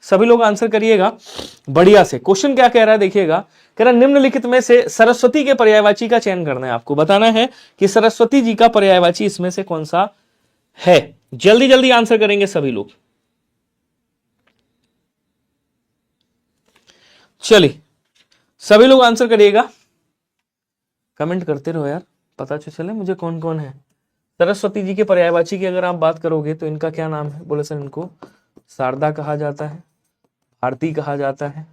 सभी लोग आंसर करिएगा बढ़िया से। क्वेश्चन क्या कह रहा है देखिएगा, कह रहा निम्नलिखित में से सरस्वती के पर्यायवाची का चयन करना है। आपको बताना है कि सरस्वती जी का पर्यायवाची इसमें से कौन सा है। जल्दी जल्दी आंसर करेंगे सभी लोग। चलिए सभी लोग आंसर करिएगा, कमेंट करते रहो यार, पता तो चले मुझे कौन कौन है। सरस्वती जी के पर्यायवाची की अगर आप बात करोगे तो इनका क्या नाम है? बोले सर इनको शारदा कहा जाता है, भारती कहा जाता है,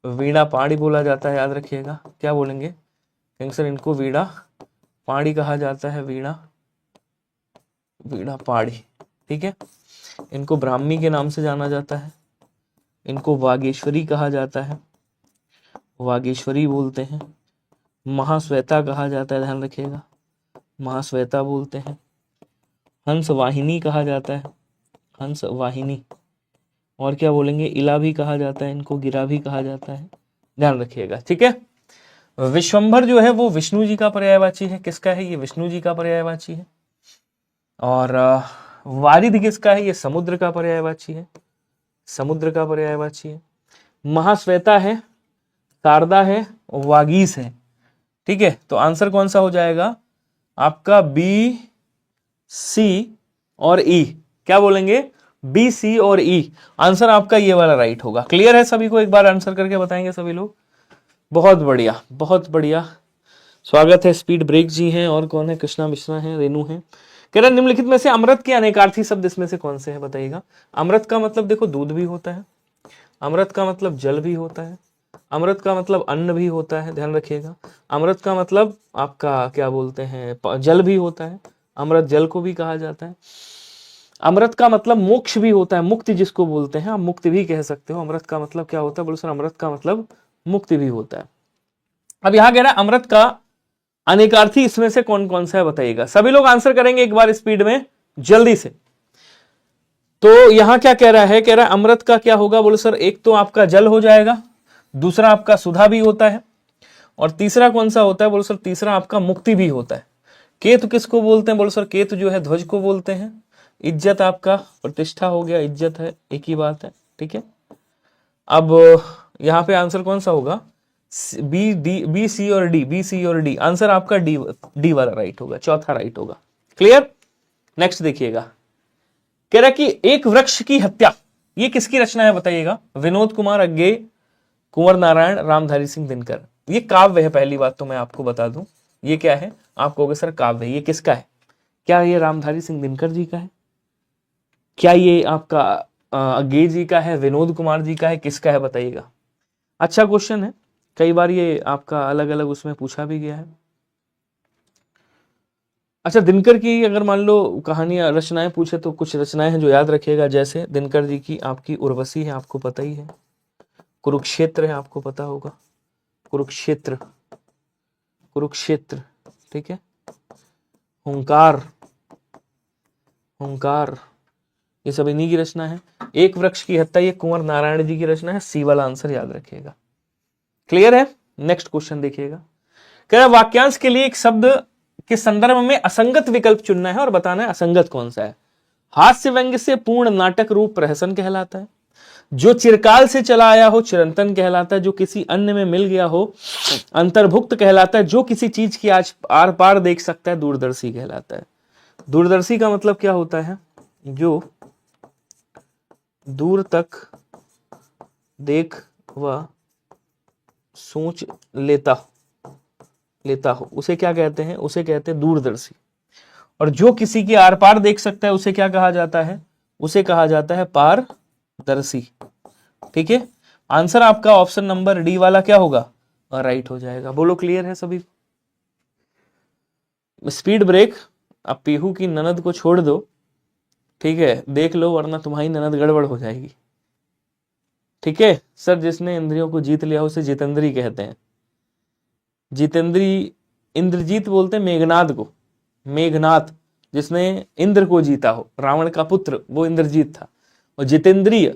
वीणा पाणी बोला जाता है, याद रखिएगा। क्या बोलेंगे? कहेंगे सर इनको वीणा पाणी कहा जाता है, वीणा पाणी, ठीक है। इनको ब्राह्मी के नाम से जाना जाता है, इनको वागेश्वरी कहा जाता है, वागेश्वरी बोलते हैं, महाश्वेता कहा जाता है, ध्यान रखिएगा, महाश्वेता बोलते हैं, हंस वाहिनी कहा जाता है, हंस वाहिनी, और क्या बोलेंगे? इला भी कहा जाता है, इनको गिरा भी कहा जाता है, ध्यान रखिएगा, ठीक है। विश्वंभर जो है वो विष्णु जी का पर्यायवाची है। किसका है? ये विष्णु जी का पर्यायवाची है। और वारिध किसका है? ये समुद्र का पर्यायवाची है, समुद्र का पर्यायवाची है। महाश्वेता है, शारदा है, वागीश है, ठीक है। तो आंसर कौन सा हो जाएगा आपका? बी, सी और ई। क्या बोलेंगे? बी, सी और ई। आंसर आपका ये वाला राइट होगा। क्लियर है सभी को? एक बार आंसर करके बताएंगे सभी लोग। बहुत बढ़िया, बहुत बढ़िया, स्वागत है। स्पीड ब्रेक जी हैं, और कौन है? कृष्णा मिश्रा है, रेनू है। कह रहा निम्नलिखित में से अमृत के अनेकार्थी शब्द इसमें से कौन से है? बताइएगा। अमृत का मतलब देखो दूध भी होता है, अमृत का मतलब जल भी होता है, अमृत का मतलब अन्न भी होता है, ध्यान रखिएगा। अमृत का मतलब आपका क्या बोलते हैं? जल भी होता है, अमृत जल को भी कहा जाता है। अमृत का मतलब मोक्ष भी होता है, मुक्ति जिसको बोलते हैं, आप मुक्ति भी कह सकते हो। अमृत का मतलब क्या होता है? बोलो सर अमृत का मतलब मुक्ति भी होता है। अब यहां कह रहा है अमृत का अनेकार्थी इसमें से कौन कौन सा है? बताइएगा। सभी लोग आंसर करेंगे एक बार स्पीड में, जल्दी से। तो यहां क्या कह रहा है? कह रहा है अमृत का क्या होगा? बोलो सर एक तो आपका जल हो जाएगा, दूसरा आपका सुधा भी होता है, और तीसरा कौन सा होता है? बोलो सर तीसरा आपका मुक्ति भी होता है। केतु किसको बोलते हैं? बोलो सर केतु जो है ध्वज को बोलते हैं। इज्जत आपका प्रतिष्ठा हो गया, इज्जत है, एक ही बात है, ठीक है। अब यहां पे आंसर कौन सा होगा? बी, डी, बी, सी और डी, बी, सी और डी। आंसर आपका डी वाला राइट होगा, चौथा राइट होगा। क्लियर? नेक्स्ट देखिएगा, कह रहा कि एक वृक्ष की हत्या, ये किसकी रचना है? बताइएगा। विनोद कुमार अज्ञे, कुंवर नारायण, रामधारी सिंह दिनकर। ये काव्य है, पहली बात तो मैं आपको बता दूं। ये क्या है? आप कहोगे सर काव्य, ये किसका है? क्या ये रामधारी सिंह दिनकर जी का है? क्या ये आपका अज्ञे जी का है? विनोद कुमार जी का है? किसका है? बताइएगा। अच्छा क्वेश्चन है, कई बार ये आपका अलग अलग उसमें पूछा भी गया है। अच्छा, दिनकर की अगर मान लो कहानियां रचनाएं पूछे तो कुछ रचनाएं हैं जो याद रखिएगा। जैसे दिनकर जी की आपकी उर्वशी है, आपको पता ही है। कुरुक्षेत्र है, आपको पता होगा। कुरुक्षेत्र, कुरुक्षेत्र, ठीक है। हुंकार, हुंकार, ये सब इन्हीं की रचना है। एक वृक्ष की हत्या, ये कुंवर नारायण जी की रचना है। सी वाला आंसर याद रखिएगा। क्लियर है? नेक्स्ट क्वेश्चन देखिएगा, कह रहा वाक्यांश के लिए एक शब्द के संदर्भ में असंगत विकल्प चुनना है और बताना है असंगत कौन सा है। हास्य व्यंग्य से पूर्ण नाटक रूप प्रहसन कहलाता है। जो चिरकाल से चला आया हो चिरंतन कहलाता है। जो किसी अन्य में मिल गया हो अंतर्भुक्त कहलाता है। जो किसी चीज की आज आर पार देख सकता है दूरदर्शी कहलाता है। दूरदर्शी का मतलब क्या होता है? जो दूर तक देख व सोच लेता हो उसे क्या कहते हैं? उसे कहते हैं दूरदर्शी। और जो किसी की आर पार देख सकता है उसे क्या कहा जाता है? उसे कहा जाता है पारदर्शी, ठीक है। आंसर आपका ऑप्शन नंबर डी वाला क्या होगा? राइट हो जाएगा। बोलो क्लियर है सभी? स्पीड ब्रेक, अब पीहू की ननद को छोड़ दो, ठीक है, देख लो वरना तुम्हारी ननद गड़बड़ हो जाएगी, ठीक है। सर जिसने इंद्रियों को जीत लिया उसे जितेंद्री कहते हैं। जितेंद्री, इंद्रजीत बोलते हैं मेघनाद को, मेघनाथ जिसने इंद्र को जीता हो, रावण का पुत्र वो इंद्रजीत था। और जितेंद्रिय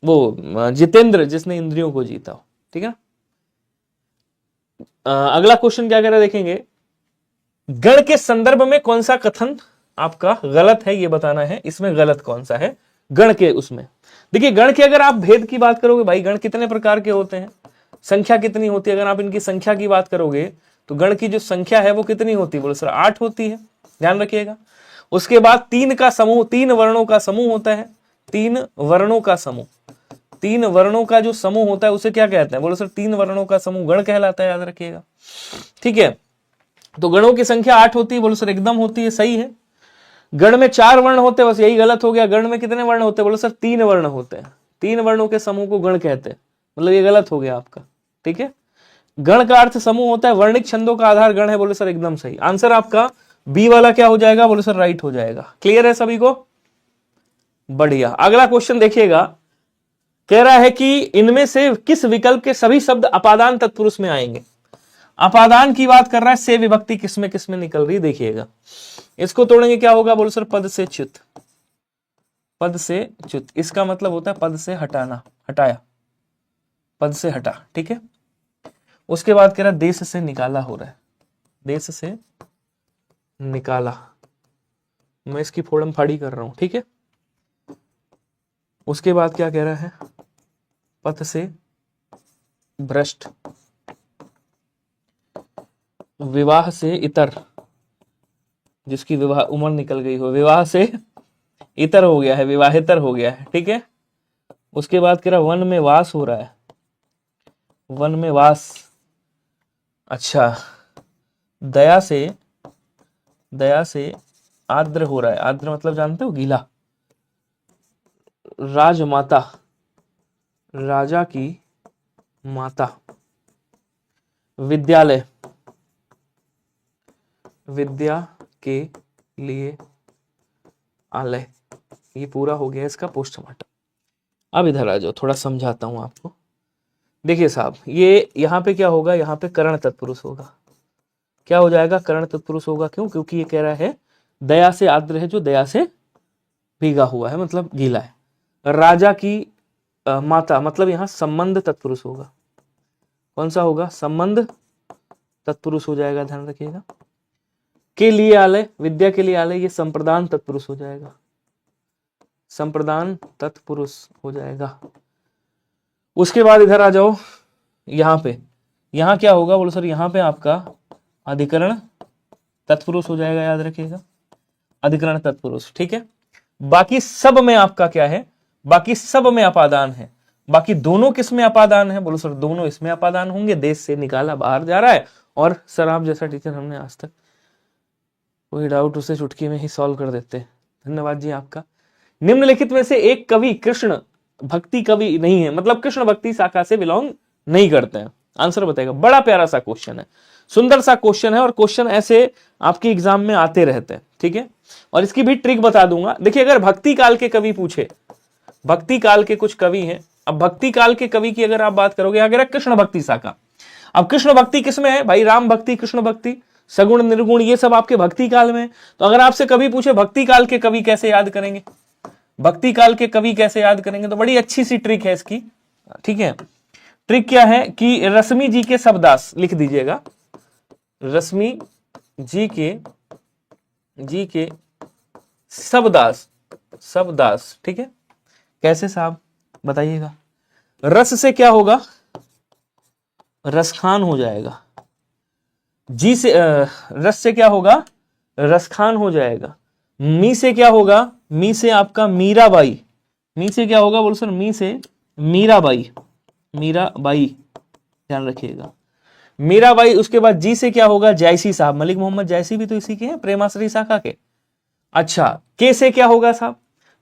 वो जितेंद्र जिसने इंद्रियों को जीता हो, ठीक है। अगला क्वेश्चन क्या कह रहा है देखेंगे, गण के संदर्भ में कौन सा कथन आपका गलत है ये बताना है। इसमें गलत कौन सा है गण के उसमें? देखिए गण के अगर आप भेद की बात करोगे भाई, गण कितने प्रकार के होते हैं, संख्या कितनी होती है, अगर आप इनकी संख्या की बात करोगे तो गण की जो संख्या है वो कितनी होती है, बोलो सर 8 होती है, ध्यान रखिएगा। उसके बाद 3 का समूह, 3 वर्णों का समूह होता है, 3 वर्णों का समूह, 3 वर्णों का जो समूह होता है उसे क्या कहते हैं, बोलो सर 3 वर्णों का समूह गण कहलाता है, याद रखिएगा। ठीक है, तो गणों की संख्या 8 होती है, बोलो सर एकदम होती है, सही है। गण में 4 वर्ण होते हैं, बस यही गलत हो गया। गण में कितने वर्ण होते हैं, बोलो सर 3 वर्ण होते हैं, 3 वर्णों के समूह को गण कहते हैं, मतलब ये गलत हो गया आपका। ठीक है, गण का अर्थ समूह होता है, वर्णिक छंदों का आधार गण है, बोले सर एकदम सही। आंसर आपका बी वाला क्या हो जाएगा, बोले सर राइट हो जाएगा। क्लियर है सभी को, बढ़िया। अगला क्वेश्चन देखिएगा, कह रहा है कि इनमें से किस विकल्प के सभी शब्द अपादान तत्पुरुष में आएंगे। अपादान की बात कर रहा है, से विभक्ति किसमें किसमें निकल रही है, देखिएगा। इसको तोड़ेंगे क्या होगा, बोलो सर पद से च्युत, पद से च्युत, इसका मतलब होता है पद से हटाना, हटाया, पद से हटा। ठीक है, उसके बाद कह रहा है देश से निकाला हो रहा है, देश से निकाला, मैं इसकी फोड़म फाड़ी कर रहा हूं। ठीक है, उसके बाद क्या कह रहा है, पथ से भ्रष्ट, विवाह से इतर, जिसकी विवाह उम्र निकल गई हो, विवाह से इतर हो गया है, विवाहेतर हो गया है। ठीक है, उसके बाद कह रहा वन में वास हो रहा है, वन में वास, अच्छा, दया से, दया से आर्द्र हो रहा है, आर्द्र मतलब जानते हो गीला, राजमाता, राजा की माता, विद्यालय, विद्या के लिए आलय, ये पूरा हो गया इसका पोस्टमार्टम। अब इधर आ जाओ, थोड़ा समझाता हूं आपको। देखिए साहब, ये यहां पे क्या होगा, यहां पे करण तत्पुरुष होगा, क्या हो जाएगा, करण तत्पुरुष होगा। क्यों, क्योंकि ये कह रहा है दया से आर्द्र है, जो दया से भीगा हुआ है, मतलब गीला है। राजा की माता, मतलब यहां संबंध तत्पुरुष होगा, कौन सा होगा, संबंध तत्पुरुष हो जाएगा, ध्यान रखिएगा। के लिए आलय, विद्या के लिए आलय, ये संप्रदान तत्पुरुष हो जाएगा, संप्रदान तत्पुरुष हो जाएगा। उसके बाद इधर आ जाओ, यहां पे, यहां क्या होगा, बोलो सर यहां पे आपका अधिकरण तत्पुरुष हो जाएगा, याद रखिएगा, अधिकरण तत्पुरुष। ठीक है, बाकी सब में आपका क्या है, बाकी सब में अपादान है। बाकी दोनों किस में अपादान है, बोलो सर दोनों इसमें अपादान होंगे, देश से निकाला बाहर जा रहा है। और सर आप जैसा टीचर हमने आज तक, कोई डाउट उसे चुटकी में ही सॉल्व कर देते हैं, धन्यवाद जी आपका। निम्नलिखित में से एक कवि कृष्ण भक्ति कवि नहीं है, मतलब कृष्ण भक्ति शाखा से बिलोंग नहीं करते हैं, आंसर बताएगा। बड़ा प्यारा सा क्वेश्चन है, सुंदर सा क्वेश्चन है, और क्वेश्चन ऐसे आपके एग्जाम में आते रहते हैं। ठीक है, और इसकी भी ट्रिक बता दूंगा। देखिए अगर भक्ति काल के कवि पूछे, भक्ति काल के कुछ कवि हैं, अब भक्ति काल के कवि की अगर आप बात करोगे, अगर कृष्ण भक्ति शाखा, अब कृष्ण भक्ति किसमें है भाई, राम भक्ति, कृष्ण भक्ति, सगुण निर्गुण, ये सब आपके भक्ति काल में। तो अगर आपसे कभी पूछे भक्ति काल के कवि कैसे याद करेंगे, भक्ति काल के कवि कैसे याद करेंगे, तो बड़ी अच्छी सी ट्रिक है इसकी। ठीक है, ट्रिक क्या है कि रश्मि जी के शब्दास लिख दीजिएगा, रश्मि जी के शब्दास, शब्दास। ठीक है, कैसे साहब बताइएगा, रस से क्या होगा, रसखान हो जाएगा, जी से रस से क्या होगा, रसखान हो जाएगा। मी से क्या होगा, मी से आपका मीराबाई, मी से क्या होगा, बोलो सर मी से मीराबाई, मीराबाई, ध्यान रखिएगा, मीराबाई। उसके बाद जी से क्या होगा, जैसी साहब, मलिक मोहम्मद जैसी भी तो इसी के हैं, प्रेमाश्री शाखा के। अच्छा, के से क्या होगा साहब,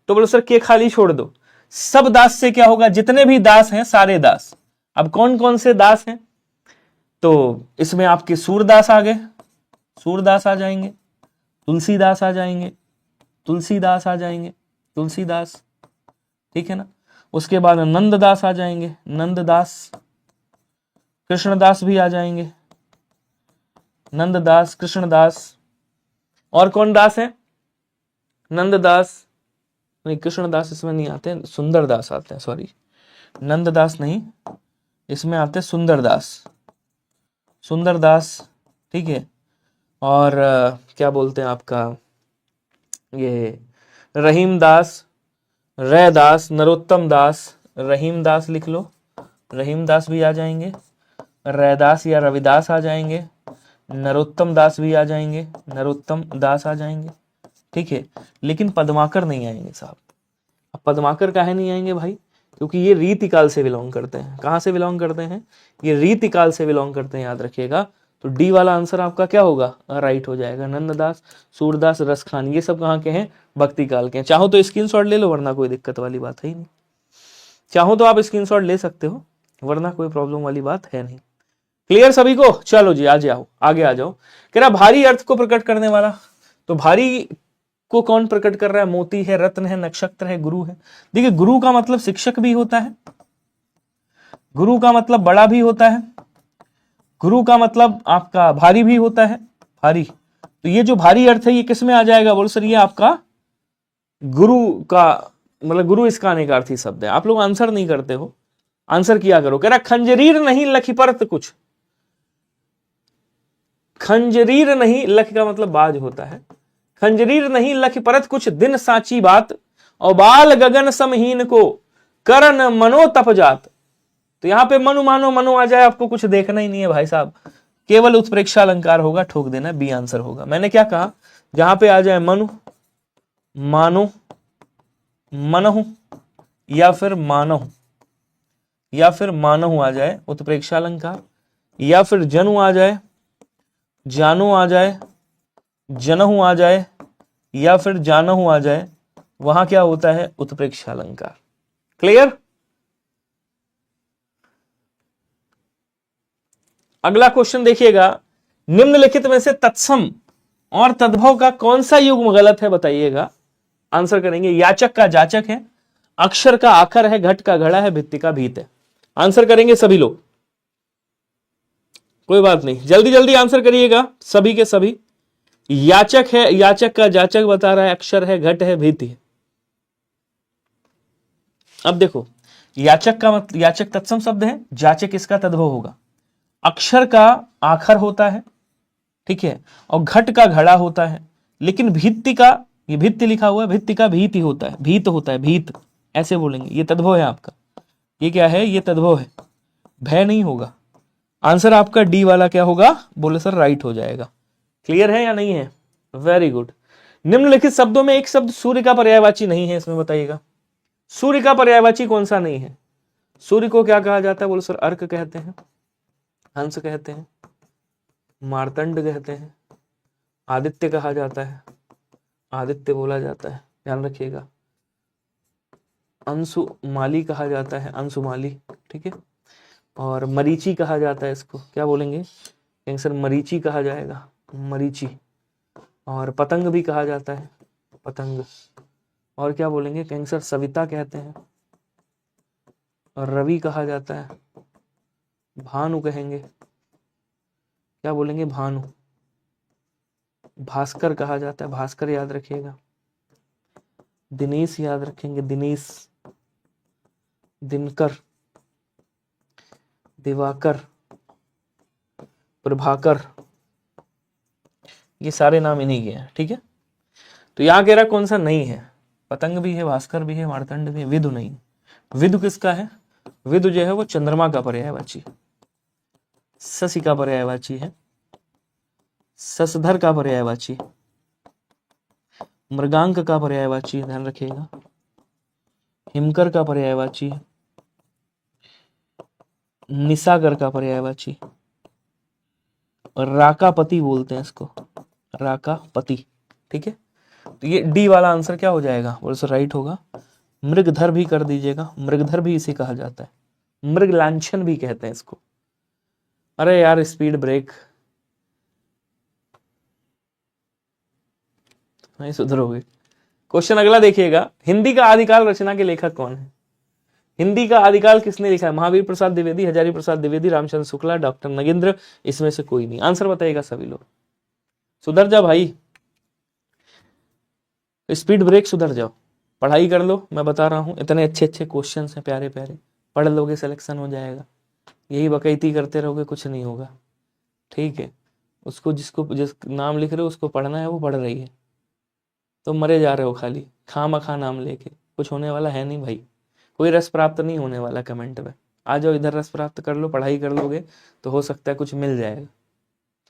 तो बोलो सर के खाली छोड़ दो। सब दास से क्या होगा, जितने भी दास हैं सारे दास। अब कौन कौन से दास हैं, तो इसमें आपके सूरदास आ गए, सूरदास आ जाएंगे, तुलसीदास आ जाएंगे, तुलसीदास आ जाएंगे, तुलसीदास। ठीक है ना, उसके बाद नंददास आ जाएंगे, नंददास, कृष्णदास भी आ जाएंगे, नंददास, कृष्णदास। और कौन दास है, नंददास नहीं, कृष्णदास इसमें नहीं आते, सुंदरदास आते हैं, सॉरी, नंददास नहीं, इसमें आते हैं सुंदरदास, सुंदरदास। ठीक है, और क्या बोलते हैं आपका ये रहीमदास, रैदास, नरोत्तम दास, रहीम दास लिख लो, रहीम दास भी आ जाएंगे, रैदास या रविदास आ जाएंगे, नरोत्तम दास भी आ जाएंगे, नरोत्तम दास आ जाएंगे, ठीक है। लेकिन पद्माकर नहीं आएंगे साहब। अब पद्माकर काहे नहीं आएंगे भाई? क्योंकि ये रीतिकाल से बिलोंग करते हैं। कहां से बिलोंग करते हैं? ये रीतिकाल से बिलोंग करते हैं, याद रखिएगा। तो डी वाला आंसर आपका क्या होगा? राइट हो जाएगा। नंददास, सूरदास, रसखान, ये सब कहाँ के हैं? भक्ति काल के हैं। चाहो तो स्क्रीनशॉट ले लो, वरना कोई दिक्कत वाली बात है ही नहीं। चाहो तो आप स्क्रीनशॉट ले सकते हो, वरना कोई प्रॉब्लम वाली बात है नहीं। क्लियर सभी को? चलो जी, आ जाओ, आगे आ जाओ। कह रहा भारी अर्थ को प्रकट करने वाला, तो भारी को कौन प्रकट कर रहा है? मोती है, रत्न है, नक्षत्र है, गुरु है। देखिए, गुरु का मतलब शिक्षक भी होता है, गुरु का मतलब बड़ा भी होता है, गुरु का मतलब आपका भारी भी होता है, भारी। तो ये जो भारी अर्थ है ये किस में आ जाएगा? बोलो सर, ये आपका गुरु का मतलब, गुरु इसका अनेकार्थी शब्द है। आप लोग आंसर नहीं करते हो, आंसर किया करो। कह रहा खंजरीर नहीं लखी परत कुछ, खंजरीर नहीं, लख का मतलब बाज होता है, खंजरीर नहीं लख परत कुछ दिन साची बात, और बाल गगन समहीन को करन मनो तप जात। तो यहां पे मनु मानो मनो आ जाए, आपको कुछ देखना ही नहीं है भाई साहब, केवल उत्प्रेक्षा अलंकार होगा, ठोक देना, बी आंसर होगा। मैंने क्या कहा? जहां पे आ जाए मनु, मानो, मनहु, या फिर मानहु, या फिर मानहु आ जाए उत्प्रेक्षा अलंकार, या फिर जनु आ जाए, जानू आ जाए, जनहु आ जाए, या फिर जानहु आ जाए, वहां क्या होता है? उत्प्रेक्षा अलंकार। क्लियर? अगला क्वेश्चन देखिएगा, निम्नलिखित में से तत्सम और तद्भव का कौन सा युग्म गलत है? बताइएगा। आंसर करेंगे। याचक का जाचक है, अक्षर का आखर है, घट का घड़ा है, भित्ति का भीत है। आंसर करेंगे सभी लोग, कोई बात नहीं, जल्दी जल्दी आंसर करिएगा सभी के सभी। याचक है, याचक का जाचक बता रहा है, अक्षर है, घट है, भीति है। अब देखो, याचक का मतलब, याचक तत्सम शब्द है, जाचक इसका तद्भव होगा। अक्षर का आखर होता है, ठीक है, और घट का घड़ा होता है। लेकिन भित्ति का, ये भित्ति लिखा हुआ है, भित्ति का भीति होता है, भीत होता है, भीत ऐसे बोलेंगे। ये तद्भव है आपका, ये क्या है? ये तद्भव है, भय नहीं होगा। आंसर आपका डी वाला क्या होगा? बोले सर राइट हो जाएगा। क्लियर है या नहीं है? Very good. निम्नलिखित शब्दों में एक शब्द सूर्य का पर्यायवाची नहीं है, इसमें बताइएगा। सूर्य का पर्यायवाची कौन सा नहीं है? सूर्य को क्या कहा जाता है? बोलो सर, अर्क कहते हैं, हंस कहते हैं, मार्तंड कहते हैं, आदित्य कहा जाता है, आदित्य बोला जाता है, ध्यान रखिएगा। अंशुमाली कहा जाता है, अंशुमाली, ठीक है। और मरीची कहा जाता है, इसको क्या बोलेंगे? सर मरीची कहा जाएगा, मरीची। और पतंग भी कहा जाता है, पतंग। और क्या बोलेंगे? कैंसर सविता कहते हैं, और रवि कहा जाता है, भानु कहेंगे, क्या बोलेंगे? भानु। भास्कर कहा जाता है, भास्कर याद रखिएगा। दिनेश याद रखेंगे, दिनेश, दिनकर, दिवाकर, प्रभाकर, ये सारे नाम इन्हीं के हैं, ठीक है। तो यहां कह रहा कौन सा नहीं है? पतंग भी है, भास्कर भी है, मार्तंड भी है, विदु नहीं। विदु किसका है? विदु जो है वो चंद्रमा का पर्यायवाची, शशि का पर्यायवाची है, शशधर का पर्यायवाची, मृगांक का पर्यायवाची, ध्यान रखिएगा, हिमकर का पर्यायवाची, निसागर का पर्यायवाची, और राकापति बोलते हैं इसको, राकापति, ठीक है। तो ये डी वाला आंसर क्या हो जाएगा? बोलो सर राइट होगा। मृगधर भी कर दीजिएगा, मृगधर भी इसे कहा जाता है, मृग लांछन भी कहते हैं इसको। अरे यार स्पीड ब्रेक, नहीं सुधरोगे। क्वेश्चन अगला देखिएगा, हिंदी का आदिकाल रचना के लेखक कौन है? हिंदी का आदिकाल किसने लिखा है? महावीर प्रसाद द्विवेदी, हजारी प्रसाद द्विवेदी, रामचंद्र शुक्ला, डॉक्टर नगेंद्र, इसमें से कोई नहीं। आंसर बताइएगा सभी लोग। सुधर जा भाई, स्पीड ब्रेक, सुधर जाओ, पढ़ाई कर लो। मैं बता रहा हूं, इतने अच्छे अच्छे क्वेश्चन हैं, प्यारे प्यारे, पढ़ लोगे सिलेक्शन हो जाएगा। यही बकैती करते रहोगे, कुछ नहीं होगा, ठीक है। उसको जिसको जिस नाम लिख रहे हो उसको पढ़ना है, वो पढ़ रही है, तो मरे जा रहे हो खाली खामखा नाम लेके। कुछ होने वाला है नहीं भाई, कोई रस प्राप्त नहीं होने वाला कमेंट में। आ जाओ इधर, रस प्राप्त कर लो, पढ़ाई कर लोगे तो हो सकता है कुछ मिल जाएगा,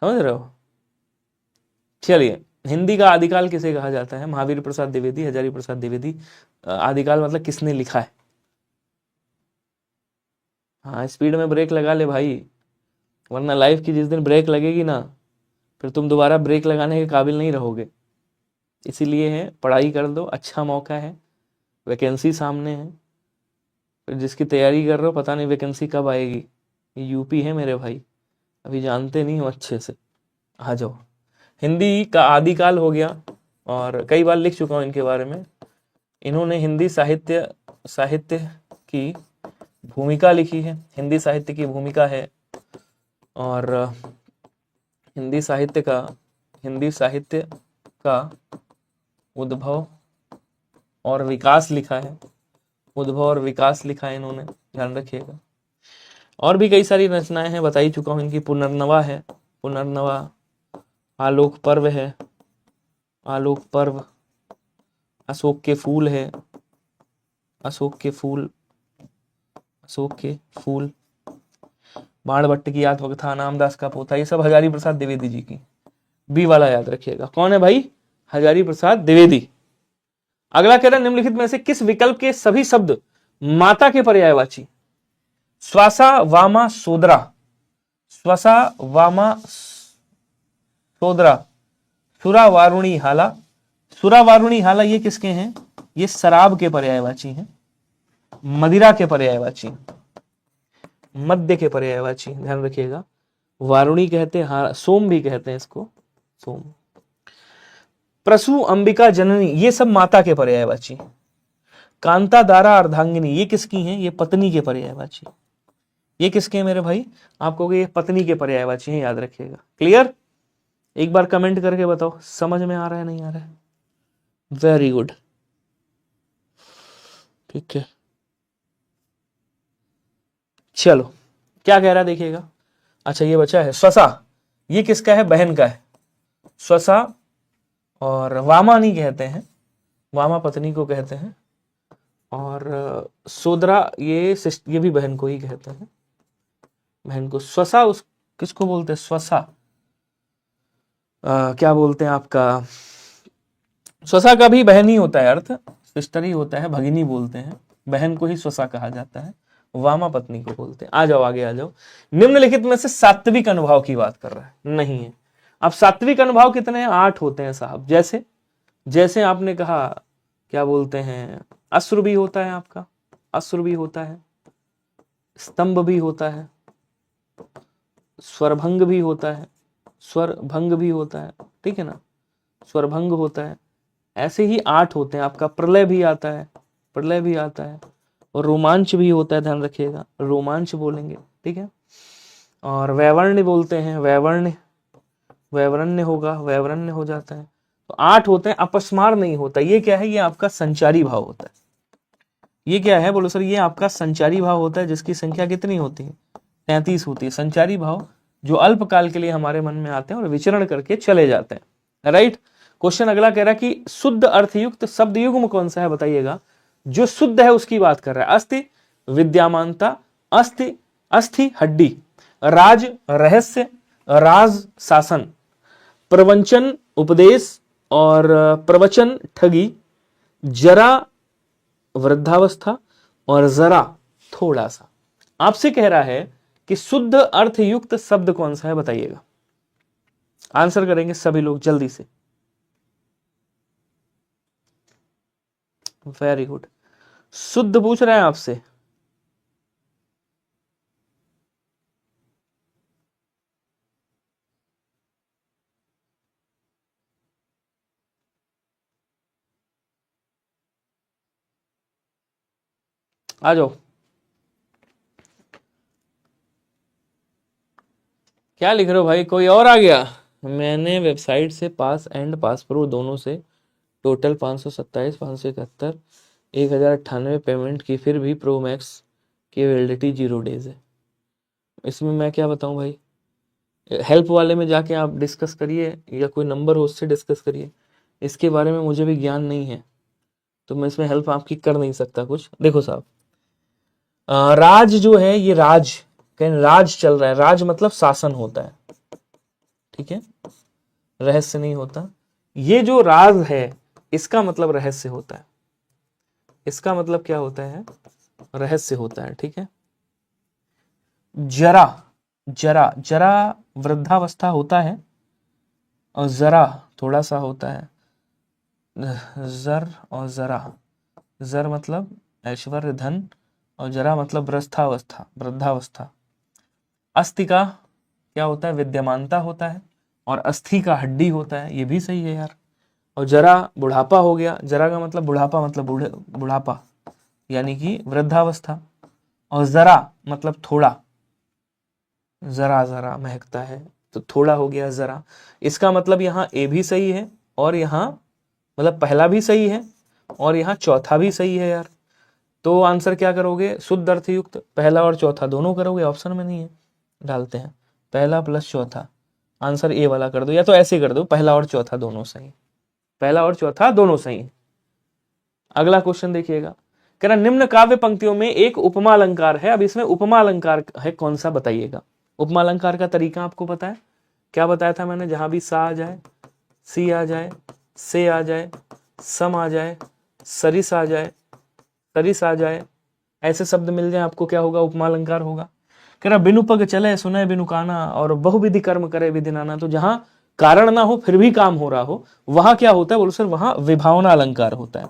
समझ रहे हो। चलिए, हिंदी का आदिकाल किसे कहा जाता है? महावीर प्रसाद द्विवेदी, हजारी प्रसाद द्विवेदी। आदिकाल मतलब किसने लिखा है? हाँ, स्पीड में ब्रेक लगा ले भाई, वरना लाइफ की जिस दिन ब्रेक लगेगी ना, फिर तुम दोबारा ब्रेक लगाने के काबिल नहीं रहोगे। इसीलिए है, पढ़ाई कर दो, अच्छा मौका है, वैकेंसी सामने है। फिर जिसकी तैयारी कर रहे हो, पता नहीं वैकेंसी कब आएगी। ये यूपी है मेरे भाई, अभी जानते नहीं हो अच्छे से। आ जाओ, हिंदी का आदिकाल हो गया, और कई बार लिख चुका हूँ इनके बारे में। इन्होंने हिंदी साहित्य साहित्य की भूमिका लिखी है, हिंदी साहित्य की भूमिका है, और हिंदी साहित्य का उद्भव और विकास लिखा है, उद्भव और विकास लिखा है इन्होंने, ध्यान रखिएगा। और भी कई सारी रचनाएं हैं, बता ही चुका हूं इनकी। पुनर्नवा है, पुनर्नवा, आलोक पर्व है, आलोक पर्व, अशोक के फूल है, अशोक के फूल, अशोक के फूल, बाणभट्ट की आत्मकथा, नामदास का पोथा, ये सब हजारी प्रसाद द्विवेदी जी की। बी वाला याद रखिएगा, कौन है भाई? हजारी प्रसाद द्विवेदी। अगला कह रहा है, निम्नलिखित में से किस विकल्प के सभी शब्द माता के पर्यायवाची? श्वासा वामा सोदरा, श्वासा वामा सोदरा, सुरा वारुणी हाला, सुरा वारुणी हाला ये किसके हैं? ये शराब के पर्यायवाची हैं, मदिरा के पर्यायवाची, मद्य के पर्यायवाची, ध्यान रखिएगा। वारुणी कहते हैं, सोम भी कहते हैं इसको, सोम। प्रसू, अंबिका, जननी, ये सब माता के पर्यायवाची। कांता, दारा, अर्धांगिनी, ये किसकी हैं? ये पत्नी के पर्यायवाची। ये किसके हैं मेरे भाई? आपको ये पत्नी के पर्यायवाची हैं, याद रखिएगा। क्लियर? एक बार कमेंट करके बताओ, समझ में आ रहा है नहीं आ रहा है? वेरी गुड, ठीक है। चलो, क्या कह रहा है देखिएगा। अच्छा, ये बचा है स्वसा, ये किसका है? बहन का है, स्वसा। और वामा नहीं कहते हैं, वामा पत्नी को कहते हैं, और सोदरा ये भी बहन को ही कहते हैं, बहन को। स्वसा उस किसको बोलते हैं? स्वसा क्या बोलते हैं आपका? स्वसा का भी बहन ही होता है, अर्थ सिस्टर ही होता है, भगिनी बोलते हैं, बहन को ही स्वसा कहा जाता है, वामा पत्नी को बोलते हैं। आ जाओ आगे आ जाओ। निम्नलिखित में से सात्विक अनुभाव की बात कर रहा है, नहीं है। अब सात्विक अनुभाव कितने हैं? 8 होते हैं साहब। जैसे जैसे आपने कहा, क्या बोलते हैं, अश्रु भी होता है आपका, अश्रु भी होता है, स्तंभ भी होता है, स्वरभंग भी होता है, स्वरभंग भी होता है, ठीक है ना, स्वरभंग होता है। ऐसे ही 8 होते हैं आपका। प्रलय भी आता है, प्रलय भी आता है, और रोमांच भी होता है, ध्यान रखिएगा, रोमांच बोलेंगे, ठीक है। और वैवर्ण्य बोलते हैं, वैवर्ण्य, वैवरण्य होगा, वैवरण्य हो जाता है। तो 8 होते हैं। अपस्मार नहीं होता। ये क्या है? ये आपका संचारी भाव होता है। ये क्या है? बोलो सर, ये आपका संचारी भाव होता है, जिसकी संख्या कितनी होती है? 33 होती है। संचारी भाव जो अल्पकाल के लिए हमारे मन में आते हैं और विचरण करके चले जाते हैं, राइट। क्वेश्चन अगला कह रहा है कि शुद्ध अर्थयुक्त शब्द युग्म कौन सा है, बताइएगा। जो शुद्ध है उसकी बात कर रहा है। अस्थि, विद्यामानता, अस्थि, अस्थि, हड्डी, राज, रहस्य, राज, शासन, प्रवंचन, उपदेश, और प्रवचन, ठगी, जरा, वृद्धावस्था, और जरा, थोड़ा सा। आपसे कह रहा है कि शुद्ध अर्थयुक्त शब्द कौन सा है, बताइएगा। आंसर करेंगे सभी लोग जल्दी से। वेरी गुड, शुद्ध पूछ रहा है आपसे। आ जाओ, क्या लिख रहे हो भाई? कोई और आ गया? मैंने वेबसाइट से पास एंड पास प्रो दोनों से टोटल 527, 571, 1098 पेमेंट की, फिर भी प्रो मैक्स की वैलिडिटी 0 डेज है। इसमें मैं क्या बताऊं भाई? हेल्प वाले में जाके आप डिस्कस करिए, या कोई नंबर हो उससे डिस्कस करिए। इसके बारे में मुझे भी ज्ञान नहीं है, तो मैं इसमें हेल्प आपकी कर नहीं सकता कुछ। देखो साहब, राज जो है ये राज, कहीं राज चल रहा है, राज मतलब शासन होता है, ठीक है, रहस्य नहीं होता। ये जो राज है इसका मतलब रहस्य होता है, इसका मतलब क्या होता है, रहस्य होता है, ठीक है। जरा, जरा, जरा वृद्धावस्था होता है, और जरा थोड़ा सा होता है, जर और जरा, जर मतलब ऐश्वर्य धन, और जरा मतलब वृद्धावस्था, वृद्धावस्था। अस्थि का क्या होता है, विद्यमानता होता है, और अस्थि का हड्डी होता है, ये भी सही है यार। और जरा बुढ़ापा हो गया, जरा का मतलब बुढ़ापा, मतलब बुढ़ापा यानी कि वृद्धावस्था। और जरा मतलब थोड़ा, जरा जरा महकता है तो थोड़ा हो गया जरा। इसका मतलब यहाँ ए भी सही है, और यहाँ मतलब पहला भी सही है, और यहाँ चौथा भी सही है यार। तो आंसर क्या करोगे, शुद्ध अर्थयुक्त पहला और चौथा दोनों करोगे, ऑप्शन में नहीं है, डालते हैं पहला प्लस चौथा, आंसर ए वाला कर दो, या तो ऐसे कर दो पहला और चौथा दोनों सही, पहला और चौथा दोनों सही। अगला क्वेश्चन देखिएगा, कह रहा निम्न काव्य पंक्तियों में एक उपमा अलंकार है। अब इसमें उपमा अलंकार है कौन सा बताइएगा। उपमा अलंकार का तरीका आपको पता है, क्या बताया था मैंने, जहां भी सा आ जाए, सी आ जाए, से आ जाए, सम आ जाए, सरिस आ जाए, तरिस आ जाए, ऐसे शब्द मिल जाए आपको क्या होगा, उपमा अलंकार होगा। कह रहा बिनु पग चले सुने बिनु काना, और बहुविधि कर्म करे विधि नाना। तो जहां कारण ना हो फिर भी काम हो रहा हो, वहां क्या होता है, बोलो सर वहां विभावना अलंकार होता है।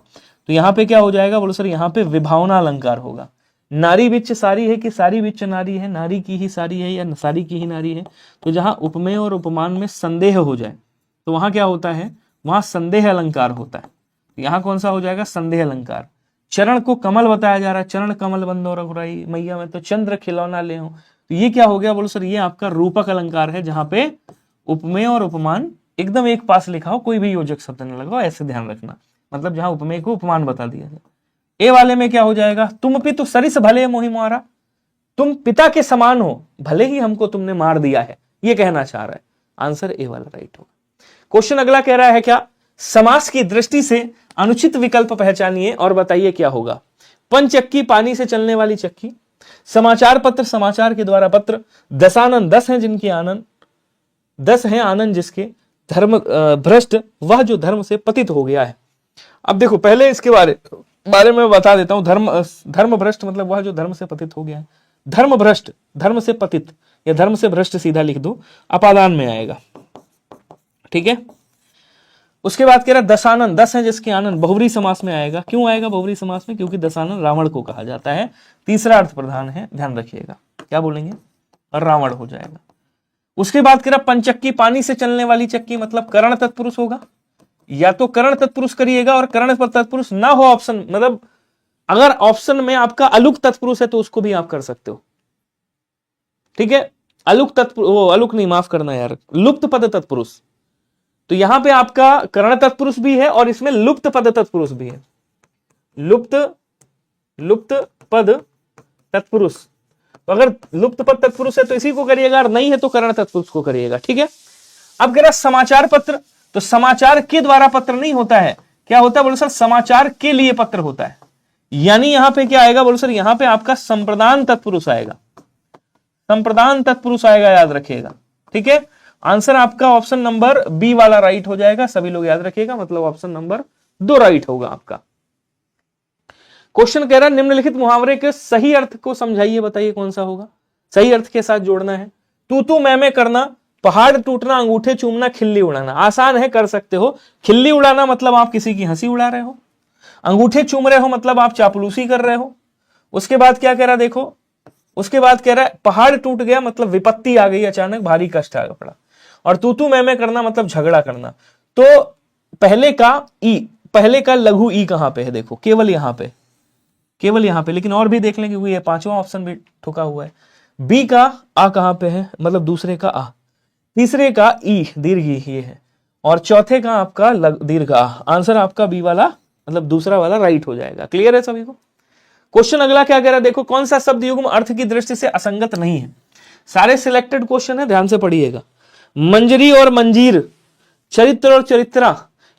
तो यहाँ पे क्या हो जाएगा, बोलो सर यहाँ पे विभावना अलंकार होगा। नारी बिच सारी है कि सारी बिच नारी है, नारी की ही सारी है या सारी की ही नारी है। तो जहां उपमेय और उपमान में संदेह हो जाए तो वहां क्या होता है, वहां संदेह अलंकार होता है। यहाँ कौन सा हो जाएगा, संदेह अलंकार। चरण को कमल बताया जा रहा है, चरण कमल बंदो रघुराई, मैया मैं तो चंद्र खिलौना ले हूं। तो ये क्या हो गया, बोलो सर ये आपका रूपक अलंकार है, जहां पे उपमेय और उपमान एकदम एक पास लिखा हो, कोई भी योजक शब्द न लगाओ, ऐसे ध्यान रखना। मतलब जहां उपमेय को उपमान बता दिया जाए। ए वाले में क्या हो जाएगा, तुम पितु सरिस भले मोहि मारा, तुम पिता के समान हो भले ही हमको तुमने मार दिया है, ये कहना चाह रहा है। आंसर ए वाला राइट होगा। क्वेश्चन अगला कह रहा है क्या, समास की दृष्टि से अनुचित विकल्प पहचानिए और बताइए क्या होगा। पंचक्की पानी से चलने वाली चक्की, समाचार पत्र समाचार के द्वारा पत्र, दशानन 10 हैं जिनकी आनंद, 10 हैं आनंद जिसके, धर्म भ्रष्ट वह जो धर्म से पतित हो गया है। अब देखो पहले इसके बारे में बता देता हूं, धर्म भ्रष्ट मतलब वह जो धर्म से पतित हो गया है। धर्म भ्रष्ट, धर्म से पतित या धर्म से भ्रष्ट सीधा लिख दो, अपादान में आएगा, ठीक है। उसके बाद कह रहा दशानन 10 है जिसके आनंद, बहुव्रीहि समास में आएगा। क्यों आएगा बहुव्रीहि समास में, क्योंकि दशानन रावण को कहा जाता है। तीसरा अर्थ प्रधान है, ध्यान रखिएगा क्या बोलेंगे, रावण हो जाएगा। उसके बाद कह रहा पंचक्की पानी से चलने वाली चक्की, मतलब करण तत्पुरुष होगा, या तो करण तत्पुरुष करिएगा, और करण पर तत्पुरुष ना हो ऑप्शन, मतलब अगर ऑप्शन में आपका अलुक तत्पुरुष है तो उसको भी आप कर सकते हो, ठीक है। अलुक तत्पुरुष, वो अलुक नहीं, माफ करना यार, लुप्त पद तत्पुरुष। तो यहां पे आपका करण तत्पुरुष भी है और इसमें लुप्त पद तत्पुरुष भी है, लुप्त पद तत्पुरुष। तो अगर लुप्त पद तत्पुरुष है तो इसी को करिएगा, और नहीं है तो करण तत्पुरुष को करिएगा, ठीक है। अब कह रहा समाचार पत्र, तो समाचार के द्वारा पत्र नहीं होता है, क्या होता है बोलो सर, समाचार के लिए पत्र होता है। यानी यहां पे क्या आएगा बोलो सर, यहां पे आपका संप्रदान तत्पुरुष आएगा, संप्रदान तत्पुरुष आएगा, याद रखिएगा, ठीक है। आंसर आपका ऑप्शन नंबर बी वाला राइट हो जाएगा, सभी लोग याद रखिएगा, मतलब ऑप्शन नंबर 2 राइट होगा आपका। क्वेश्चन कह रहा है निम्नलिखित मुहावरे के सही अर्थ को समझाइए, बताइए कौन सा होगा, सही अर्थ के साथ जोड़ना है। तू मैं करना, पहाड़ टूटना, अंगूठे चूमना, खिल्ली उड़ाना। आसान है, कर सकते हो। खिल्ली उड़ाना मतलब आप किसी की हंसी उड़ा रहे हो, अंगूठे चूम रहे हो मतलब आप चापलूसी कर रहे हो। उसके बाद क्या कह रहा देखो, उसके बाद कह रहा है पहाड़ टूट गया मतलब विपत्ति आ गई, अचानक भारी कष्ट आ पड़ा। और तू मैं करना मतलब झगड़ा करना। तो पहले का ई, पहले का लघु ई कहां पे है, देखो केवल यहां पे, केवल यहां पे, लेकिन और भी देख लेंगे, ये 5वां ऑप्शन भी ठुका हुआ है। बी का आ कहां पे है, मतलब दूसरे का आ, तीसरे का ई दीर्घ ई ये है, और चौथे का आपका दीर्घ आ। आंसर आपका बी वाला मतलब दूसरा वाला राइट हो जाएगा। क्लियर है सभी को। क्वेश्चन अगला क्या कह रहा है देखो, कौन सा शब्द युग्म अर्थ की दृष्टि से असंगत नहीं है। सारे सिलेक्टेड क्वेश्चन है, ध्यान से पढ़िएगा। मंजरी और मंजीर, चरित्र और चरित्रा,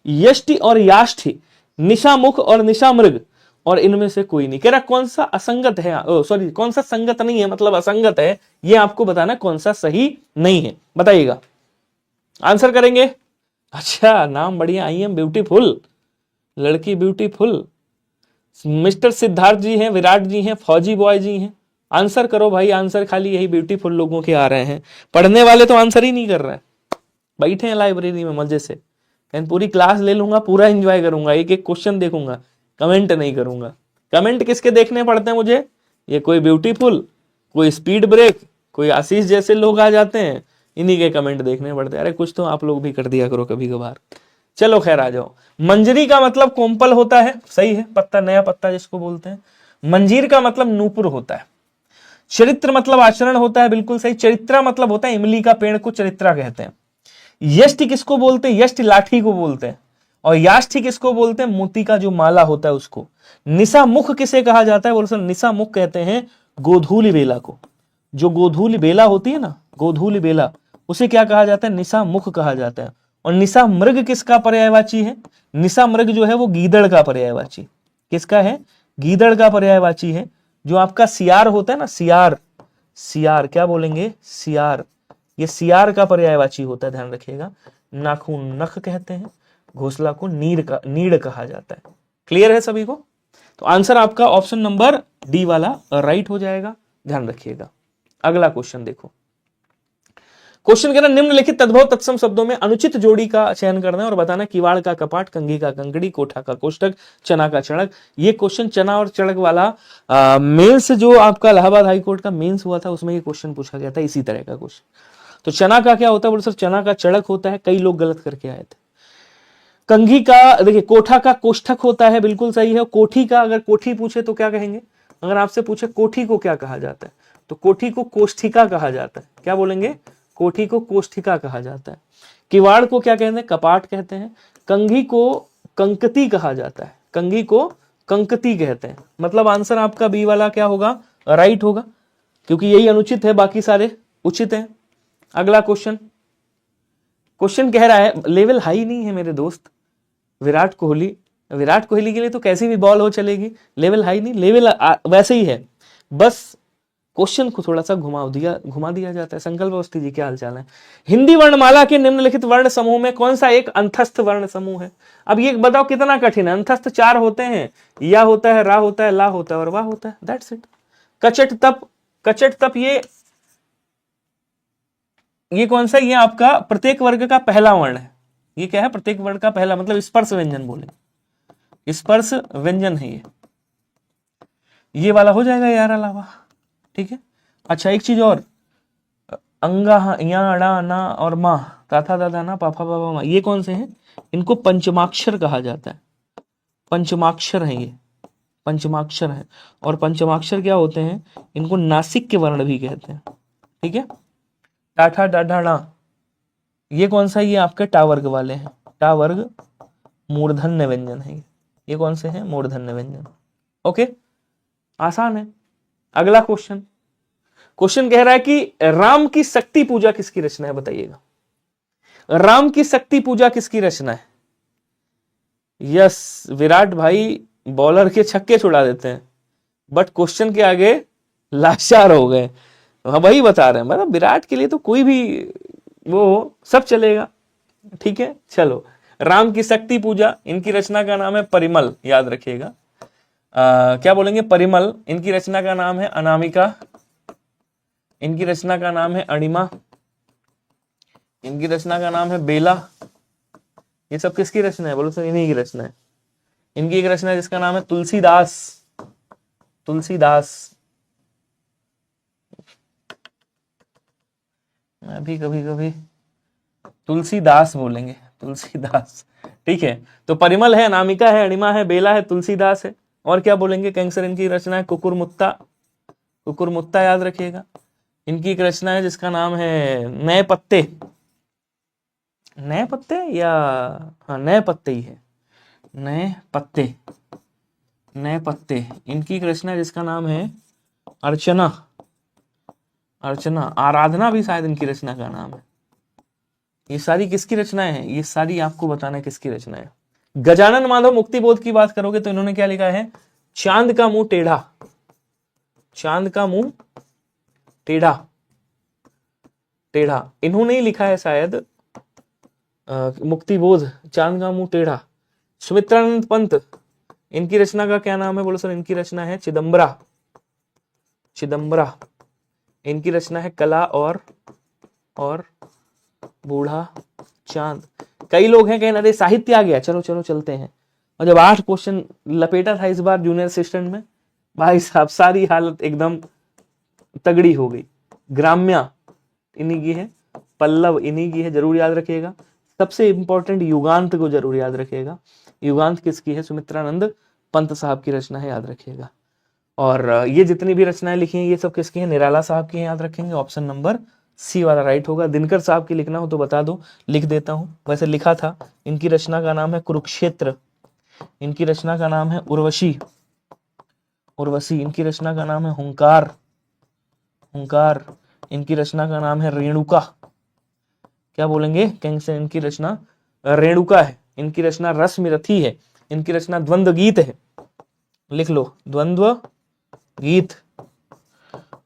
यष्टि और याष्टि, निशामुख और निशामृग, और इनमें से कोई नहीं। कह रहा कौन सा असंगत है, सॉरी कौन सा संगत नहीं है, मतलब असंगत है, ये आपको बताना कौन सा सही नहीं है, बताइएगा। आंसर करेंगे। अच्छा, नाम बढ़िया, आई एम ब्यूटीफुल, लड़की ब्यूटीफुल। मिस्टर सिद्धार्थ जी हैं, विराट जी हैं, फौजी बॉय जी हैं। आंसर करो भाई, आंसर खाली यही ब्यूटीफुल लोगों के आ रहे हैं, पढ़ने वाले तो आंसर ही नहीं कर रहे हैं, बैठे हैं लाइब्रेरी में मजे से। कहीं पूरी क्लास ले लूंगा, पूरा एंजॉय करूंगा, एक एक क्वेश्चन देखूंगा, कमेंट नहीं करूंगा। कमेंट किसके देखने पड़ते हैं मुझे? ये कोई ब्यूटीफुल, कोई स्पीड ब्रेक, कोई आशीष जैसे लोग आ जाते हैं, इन्हीं के कमेंट देखने पड़ते हैं। अरे कुछ तो आप लोग भी कर दिया करो कभी कभार। चलो खैर आ जाओ। मंजरी का मतलब कोम्पल होता है, सही है, पत्ता, नया पत्ता जिसको बोलते हैं। मंजीर का मतलब नूपुर होता है। चरित्र मतलब आचरण होता है, बिल्कुल सही। चरित्रा मतलब होता है इमली का पेड़ को चरित्रा कहते हैं। यष्टि किसको बोलते हैं? यष्टि लाठी को बोलते हैं। और याष्टि किसको बोलते हैं? मोती का जो माला होता है उसको। निशा मुख किसे कहा जाता है? बोल सर निशा मुख कहते हैं गोधूली बेला को। जो गोधूली बेला होती है ना, गोधूली बेला, उसे क्या कहा जाता है? निशा मुख कहा जाता है। और निशा मृग किसका पर्यायवाची है? निशा मृग जो है वो गीदड़ का पर्यायवाची। किसका है? गीदड़ का पर्यायवाची है। जो आपका सियार होता है ना, सियार, सियार क्या बोलेंगे? सियार, ये सियार का पर्यायवाची होता है, ध्यान रखिएगा। नाखून नख कहते हैं, घोंसला को नीड़ कहा जाता है। क्लियर है सभी को? तो आंसर आपका ऑप्शन नंबर डी वाला राइट हो जाएगा, ध्यान रखिएगा। अगला क्वेश्चन देखो। क्वेश्चन कह रहा है निम्नलिखित तद्भव तत्सम शब्दों में अनुचित जोड़ी का चयन करना है और बताना किवाड़ का कपाट, कंघी का कंकड़ी, कोठा का कोष्ठक, चना का चणक। ये क्वेश्चन चना और चणक वाला मेंस जो आपका इलाहाबाद हाईकोर्ट का मेंस हुआ था उसमें ये क्वेश्चन पूछा गया था, इसी तरह का क्वेश्चन। तो चना का क्या होता है? बोले सर चना का चणक होता है, कई लोग गलत करके आए थे। कंघी का, देखिए कोठा का कोष्ठक होता है, बिल्कुल सही है। कोठी का, अगर कोठी पूछे तो क्या कहेंगे? अगर आपसे पूछे कोठी को क्या कहा जाता है, तो कोठी को कोष्ठिका कहा जाता है। क्या बोलेंगे? कोठी को कोष्ठिका कहा जाता है। किवाड़ को क्या कहते हैं? कपाट कहते हैं। कंघी को कंकती कहा जाता है, कंघी को कंकती कहते हैं। मतलब आंसर आपका बी वाला क्या होगा? राइट होगा, क्योंकि यही अनुचित है, बाकी सारे उचित हैं। अगला क्वेश्चन। क्वेश्चन कह रहा है, लेवल हाई नहीं है मेरे दोस्त, विराट कोहली, विराट कोहली के लिए तो कैसी भी बॉल हो चलेगी, लेवल हाई नहीं, लेवल वैसे ही है, बस क्वेश्चन को थोड़ा सा घुमा दिया जाता है। संकल्प अवस्थी जी क्या हालचाल है? हिंदी वर्णमाला के निम्नलिखित वर्ण समूह में कौन सा एक अंतस्थ वर्ण समूह है? अब ये बताओ कितना कठिन है। अंतस्थ 4 होते हैं, या होता है, रा होता है, ला होता है और वाह होता है, दैट्स इट। कचट तप, कचट तप ये कौन सा? ये आपका प्रत्येक वर्ग का पहला वर्ण है। ये क्या है? प्रत्येक वर्ग का पहला, मतलब स्पर्श व्यंजन बोले, स्पर्श व्यंजन है ये वाला हो जाएगा यार, अलावा, ठीक है। अच्छा एक चीज और, अंगा, या, डा, ना और मा, ताथा दादा ना, पाफा बाबा मा, ये कौन से हैं? इनको पंचमाक्षर कहा जाता है। पंचमाक्षर है ये, पंचमाक्षर है। और पंचमाक्षर क्या होते हैं? इनको नासिक के वर्ण भी कहते हैं, ठीक है। टाठा डाढ़ा डा, ये कौन सा? ये आपके टा वर्ग वाले हैं, टा वर्ग मूर्धन्य व्यंजन है ये कौन से हैं? मूर्धन्य व्यंजन। ओके, आसान है। अगला क्वेश्चन। क्वेश्चन कह रहा है कि राम की शक्ति पूजा किसकी रचना है? बताइएगा, राम की शक्ति पूजा किसकी रचना है? यस, विराट भाई बॉलर के छक्के छुड़ा देते हैं, बट क्वेश्चन के आगे लाचार हो गए। वही बता रहे हैं, मतलब विराट के लिए तो कोई भी वो सब चलेगा, ठीक है। चलो, राम की शक्ति पूजा, इनकी रचना का नाम है परिमल, याद रखिएगा। क्या बोलेंगे? परिमल। इनकी रचना का नाम है अनामिका, इनकी रचना का नाम है अणिमा, इनकी रचना का नाम है बेला। ये सब किसकी रचना है? बोलो सर इन्हीं की रचना है। इनकी एक रचना है जिसका नाम है तुलसीदास, तुलसीदास। मैं भी कभी कभी तुलसीदास बोलेंगे, तुलसीदास, ठीक है। तो परिमल है, अनामिका है, अणिमा है, बेला है, तुलसीदास है। और क्या बोलेंगे? कैंसर। इनकी रचना है कुकुरमुत्ता, कुकुरमुत्ता याद रखिएगा। इनकी एक रचना है जिसका नाम है नए पत्ते, नए पत्ते, या हाँ नए पत्ते ही है, नए पत्ते, नए पत्ते। इनकी एक रचना है जिसका नाम है अर्चना, अर्चना, आराधना भी शायद इनकी रचना का नाम है। ये सारी किसकी रचनाएं हैं? ये सारी आपको बताना है किसकी रचना है। गजानन माधव मुक्तिबोध की बात करोगे तो इन्होंने क्या लिखा है, चांद का मुंह टेढ़ा, चांद का मुंह टेढ़ा, टेढ़ा इन्होंने ही लिखा है शायद, मुक्तिबोध, चांद का मुंह टेढ़ा। सुमित्रानंद पंत, इनकी रचना का क्या नाम है, बोलो सर। इनकी रचना है चिदम्बरा, चिदम्बरा। इनकी रचना है कला और बूढ़ा चांद। कई लोग हैं कहना, अरे साहित्य आ गया, चलो चलो चलते हैं। और जब 8 क्वेश्चन लपेटा था इस बार जूनियर असिस्टेंट में, भाई साहब सारी हालत एकदम तगड़ी हो गई। ग्राम्या इन्हीं की है, पल्लव इन्हीं की है, जरूर याद रखिएगा। सबसे इंपॉर्टेंट युगांत को जरूर याद रखिएगा। युगांत किसकी है, सुमित्रानंद पंत साहब की रचना है, याद रखिएगा। और ये जितनी भी रचनाएं लिखी हैं ये सब किसकी हैं, निराला साहब की हैं, याद रखेंगे। ऑप्शन नंबर सी वाला राइट होगा। दिनकर साहब की लिखना हो तो बता दो, लिख देता हूं, वैसे लिखा था। इनकी रचना का नाम है कुरुक्षेत्र, इनकी रचना का नाम है उर्वशी, उर्वशी। इनकी रचना का नाम है हुंकार, हुंकार। इनकी रचना का नाम है रेणुका, क्या बोलेंगे, कैसे इनकी रचना रेणुका है। इनकी रचना रश्मिरथी है, इनकी रचना द्वंद्व गीत है, लिख लो, द्वंद्व गीत।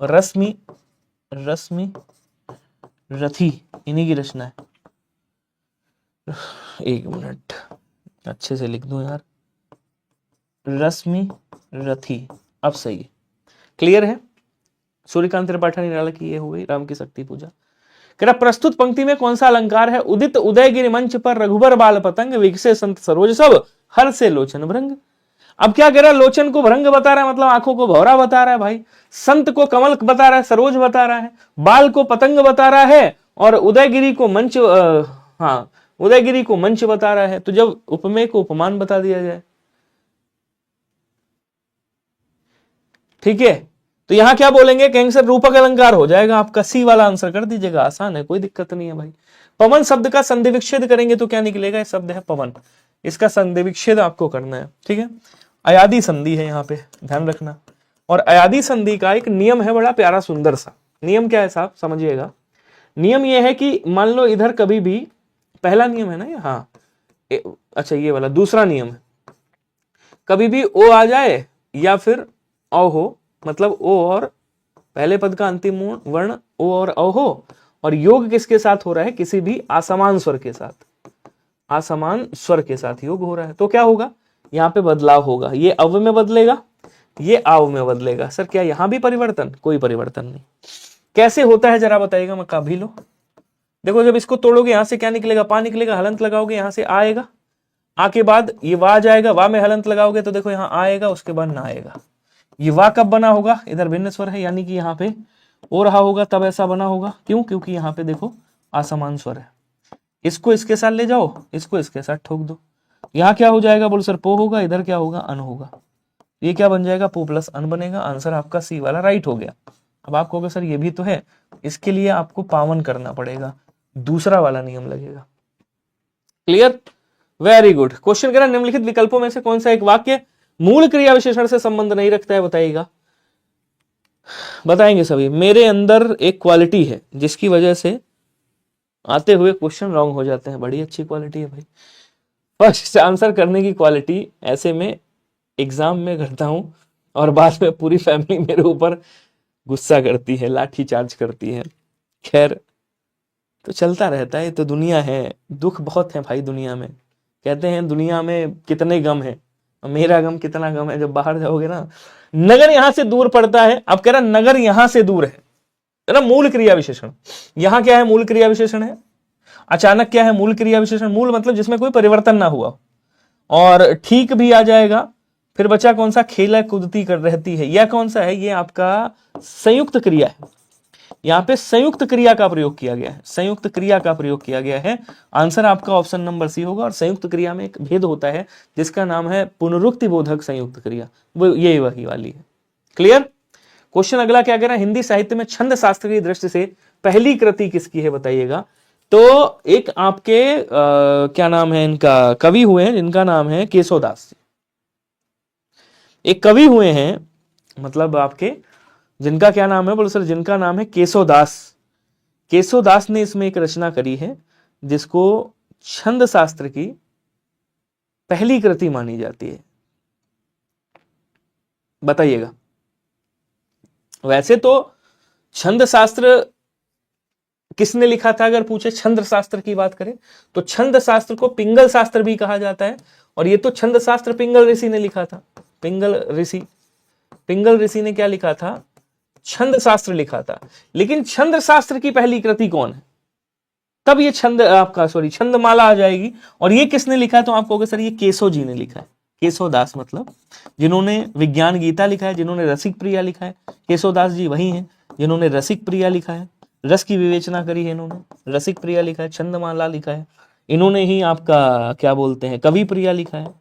रश्मि रथी इन्हीं की रचना है। एक मिनट अच्छे से लिख दूं यार, रश्मि रथी, अब सही है, क्लियर है। सूर्यकांत त्रिपाठी निराला की ये हो गई राम की शक्ति पूजा। कह प्रस्तुत पंक्ति में कौन सा अलंकार है, उदित उदयगिरि मंच पर रघुबर बाल पतंग, विकसे संत सरोज सब हर से लोचन भृंग। अब क्या कह रहा है, लोचन को भृंग बता रहा है, मतलब आंखों को भौरा बता रहा है भाई। संत को कमल बता रहा है, सरोज बता रहा है, बाल को पतंग बता रहा है, और उदयगिरी को मंच, हाँ उदयगिरी को मंच बता रहा है। तो जब उपमेय को उपमान बता दिया जाए, ठीक है, तो यहां क्या बोलेंगे, कहेंगे सर रूपक अलंकार हो जाएगा आपका। सी वाला आंसर कर दीजिएगा, आसान है, कोई दिक्कत नहीं है भाई। पवन शब्द का संधि विच्छेद करेंगे तो क्या निकलेगा, शब्द है पवन, इसका संधि विच्छेद आपको करना है, ठीक है। अयादी संधि है यहाँ पे, ध्यान रखना। और अयादी संधि का एक नियम है बड़ा प्यारा सुंदर सा। नियम क्या है साहब, समझिएगा। नियम यह है कि मान लो इधर कभी भी, पहला नियम है ना ये, हाँ अच्छा ये वाला दूसरा नियम है, कभी भी ओ आ जाए या फिर औ हो, मतलब ओ और पहले पद का अंतिम वर्ण ओ और औ हो, और योग किसके साथ हो रहा है, किसी भी असमान स्वर के साथ, असमान स्वर के साथ योग हो रहा है, तो क्या होगा, यहाँ पे बदलाव होगा। ये अव में बदलेगा, ये आव में बदलेगा। सर क्या यहां भी परिवर्तन, कोई परिवर्तन नहीं। कैसे होता है जरा बताइएगा, मैं कभी लो। देखो जब इसको तोड़ोगे यहां से क्या निकलेगा, पा निकलेगा, हलंत लगाओगे यहां से आएगा, आ के बाद ये वाह जाएगा, वाह में हलंत लगाओगे तो देखो यहाँ आएगा, उसके बाद ना आएगा। ये वाह कब बना होगा, इधर भिन्न स्वर है, यानी कि यहाँ पे ओ रहा होगा तब ऐसा बना होगा। क्यों, क्योंकि यहाँ पे देखो असमान स्वर है। इसको इसके साथ ले जाओ, इसको इसके साथ ठोक दो, यहाँ क्या हो जाएगा, बोलो सर पो होगा, इधर क्या होगा, अन होगा। ये क्या बन जाएगा, पो प्लस अन बनेगा। आंसर आपका सी वाला राइट हो गया। अब आप कहोगे सर ये भी तो है, इसके लिए आपको पावन करना पड़ेगा, दूसरा वाला नियम लगेगा। Clear, very good. क्वेश्चन कह रहा निम्नलिखित विकल्पों में से कौन सा एक वाक्य मूल क्रिया विशेषण से संबंध नहीं रखता है, बताइएगा। बताएंगे सभी। मेरे अंदर एक क्वालिटी है जिसकी वजह से आते हुए क्वेश्चन रॉन्ग हो जाते हैं, बड़ी अच्छी क्वालिटी है भाई, फर्स्ट आंसर करने की क्वालिटी। ऐसे में एग्जाम में करता हूं और बाद में पूरी फैमिली मेरे ऊपर गुस्सा करती है, लाठी चार्ज करती है। खैर तो चलता रहता है, तो दुनिया है, दुख बहुत है भाई दुनिया में। कहते हैं दुनिया में कितने गम है, मेरा गम कितना गम है। जब बाहर जाओगे ना, नगर यहां से दूर पड़ता है। अब कह रहा नगर यहां से दूर है ना, मूल क्रिया विशेषण। यहां क्या है, मूल क्रिया विशेषण है। अचानक क्या है, मूल क्रिया विशेषण। मूल मतलब जिसमें कोई परिवर्तन ना हुआ, और ठीक भी आ जाएगा। फिर बचा कौन सा, खेला कूदती कर रहती है, यह कौन सा है, ये आपका संयुक्त क्रिया है। यहां पे संयुक्त क्रिया का प्रयोग किया गया है, संयुक्त क्रिया का प्रयोग किया गया है। आंसर आपका ऑप्शन नंबर सी होगा। और संयुक्त क्रिया में एक भेद होता है जिसका नाम है पुनरुक्ति बोधक संयुक्त क्रिया, वो ये वही वाली है। क्लियर। क्वेश्चन अगला क्या कह रहा है, हिंदी साहित्य में छंद शास्त्र की दृष्टि से पहली कृति किसकी है, बताइएगा। तो एक आपके क्या नाम है इनका, कवि हुए हैं जिनका नाम है केशवदास। एक कवि हुए हैं, मतलब आपके जिनका क्या नाम है, बोलो सर, जिनका नाम है केशवदास। केशवदास ने इसमें एक रचना करी है जिसको छंद शास्त्र की पहली कृति मानी जाती है? बताइएगा। वैसे तो छंद शास्त्र किसने लिखा था, अगर पूछे छंद शास्त्र की बात करें तो छंद शास्त्र को पिंगल शास्त्र भी कहा जाता है, और ये तो छंद शास्त्र पिंगल ऋषि ने लिखा था। पिंगल ऋषि ने क्या लिखा था? छंद शास्त्र लिखा था। लेकिन छंद शास्त्र की पहली कृति कौन है? तब ये छंदमाला आ जाएगी। और ये किसने लिखा है? तो आपको सर ये केशव जी ने लिखा है, केशव दास, मतलब जिन्होंने विज्ञान गीता लिखा है, जिन्होंने रसिक प्रिया लिखा है। केशव दास जी वही हैं जिन्होंने रसिक प्रिया लिखा है, रस की विवेचना करी है इन्होंने, रसिक प्रिया लिखा है, छंदमाला लिखा है। इन्होंने ही आपका क्या बोलते हैं, कवि प्रिया लिखा है।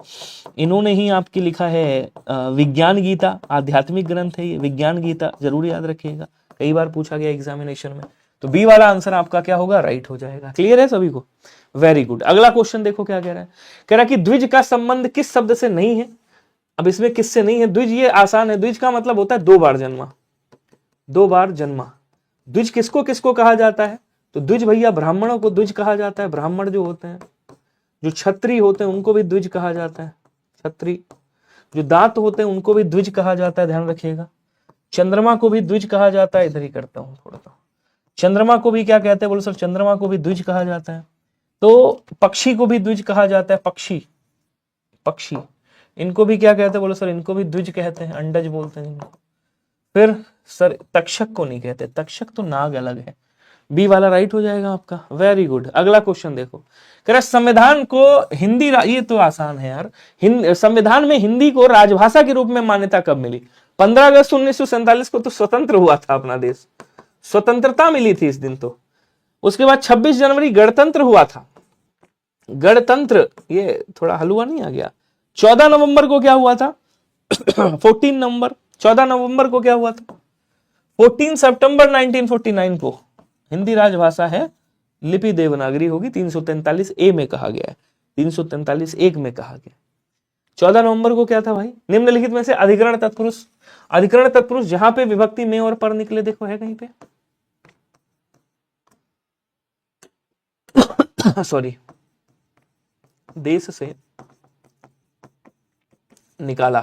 इन्होंने ही आपकी लिखा है विज्ञान गीता, आध्यात्मिक ग्रंथ है ये विज्ञान गीता, जरूर याद रखिएगा, कई बार पूछा गया एग्जामिनेशन में। तो बी वाला आंसर आपका क्या होगा? राइट हो जाएगा। क्लियर है सभी को? Very good. अगला क्वेश्चन देखो क्या कह रहा है। कह रहा है कि द्विज का संबंध किस शब्द से नहीं है? अब इसमें किससे नहीं है? द्विज, ये आसान है। द्विज का मतलब होता है दो बार जन्मा, दो बार जन्मा। द्विज किसको किसको कहा जाता है? तो द्विज भैया ब्राह्मणों को द्विज कहा जाता है। ब्राह्मण जो होते हैं, जो क्षत्रिय होते हैं, उनको भी द्विज कहा जाता है। क्षत्रिय जो दांत होते हैं उनको भी द्विज कहा जाता है, ध्यान रखिएगा। चंद्रमा को भी द्विज कहा जाता है। इधर ही करता हूं थोड़ा सा। चंद्रमा को भी क्या कहते हैं? बोलो सर, चंद्रमा को भी द्विज कहा जाता है। तो पक्षी को भी द्विज कहा जाता है। पक्षी इनको भी क्या कहते हैं? बोलो सर, इनको भी द्विज कहते हैं, अंडज बोलते हैं इनको। फिर सर तक्षक को नहीं कहते, तक्षक तो नाग अलग है। बी वाला राइट हो जाएगा आपका। Very good. अगला क्वेश्चन देखो, कह रहा संविधान को हिंदी, ये तो आसान है यार। संविधान में हिंदी को राजभाषा के रूप में मान्यता कब मिली? 15 अगस्त 1947 को तो स्वतंत्र हुआ था अपना देश, स्वतंत्रता मिली थी इस दिन तो। उसके बाद 26 जनवरी गणतंत्र हुआ था, गणतंत्र, ये थोड़ा हलवा नहीं आ गया। 14 नवंबर को क्या हुआ था? 14 नवंबर, 14 नवंबर को क्या हुआ था? 14 सितंबर 1949 को हिंदी राजभाषा है, लिपि देवनागरी होगी। 343 ए में कहा गया है, 343 एक में कहा गया। 14 नवंबर को क्या था भाई? निम्नलिखित में से अधिकरण तत्पुरुष, अधिकरण तत्पुरुष जहां पे विभक्ति में और पर निकले, देखो है कहीं पे? सॉरी, देश से निकाला,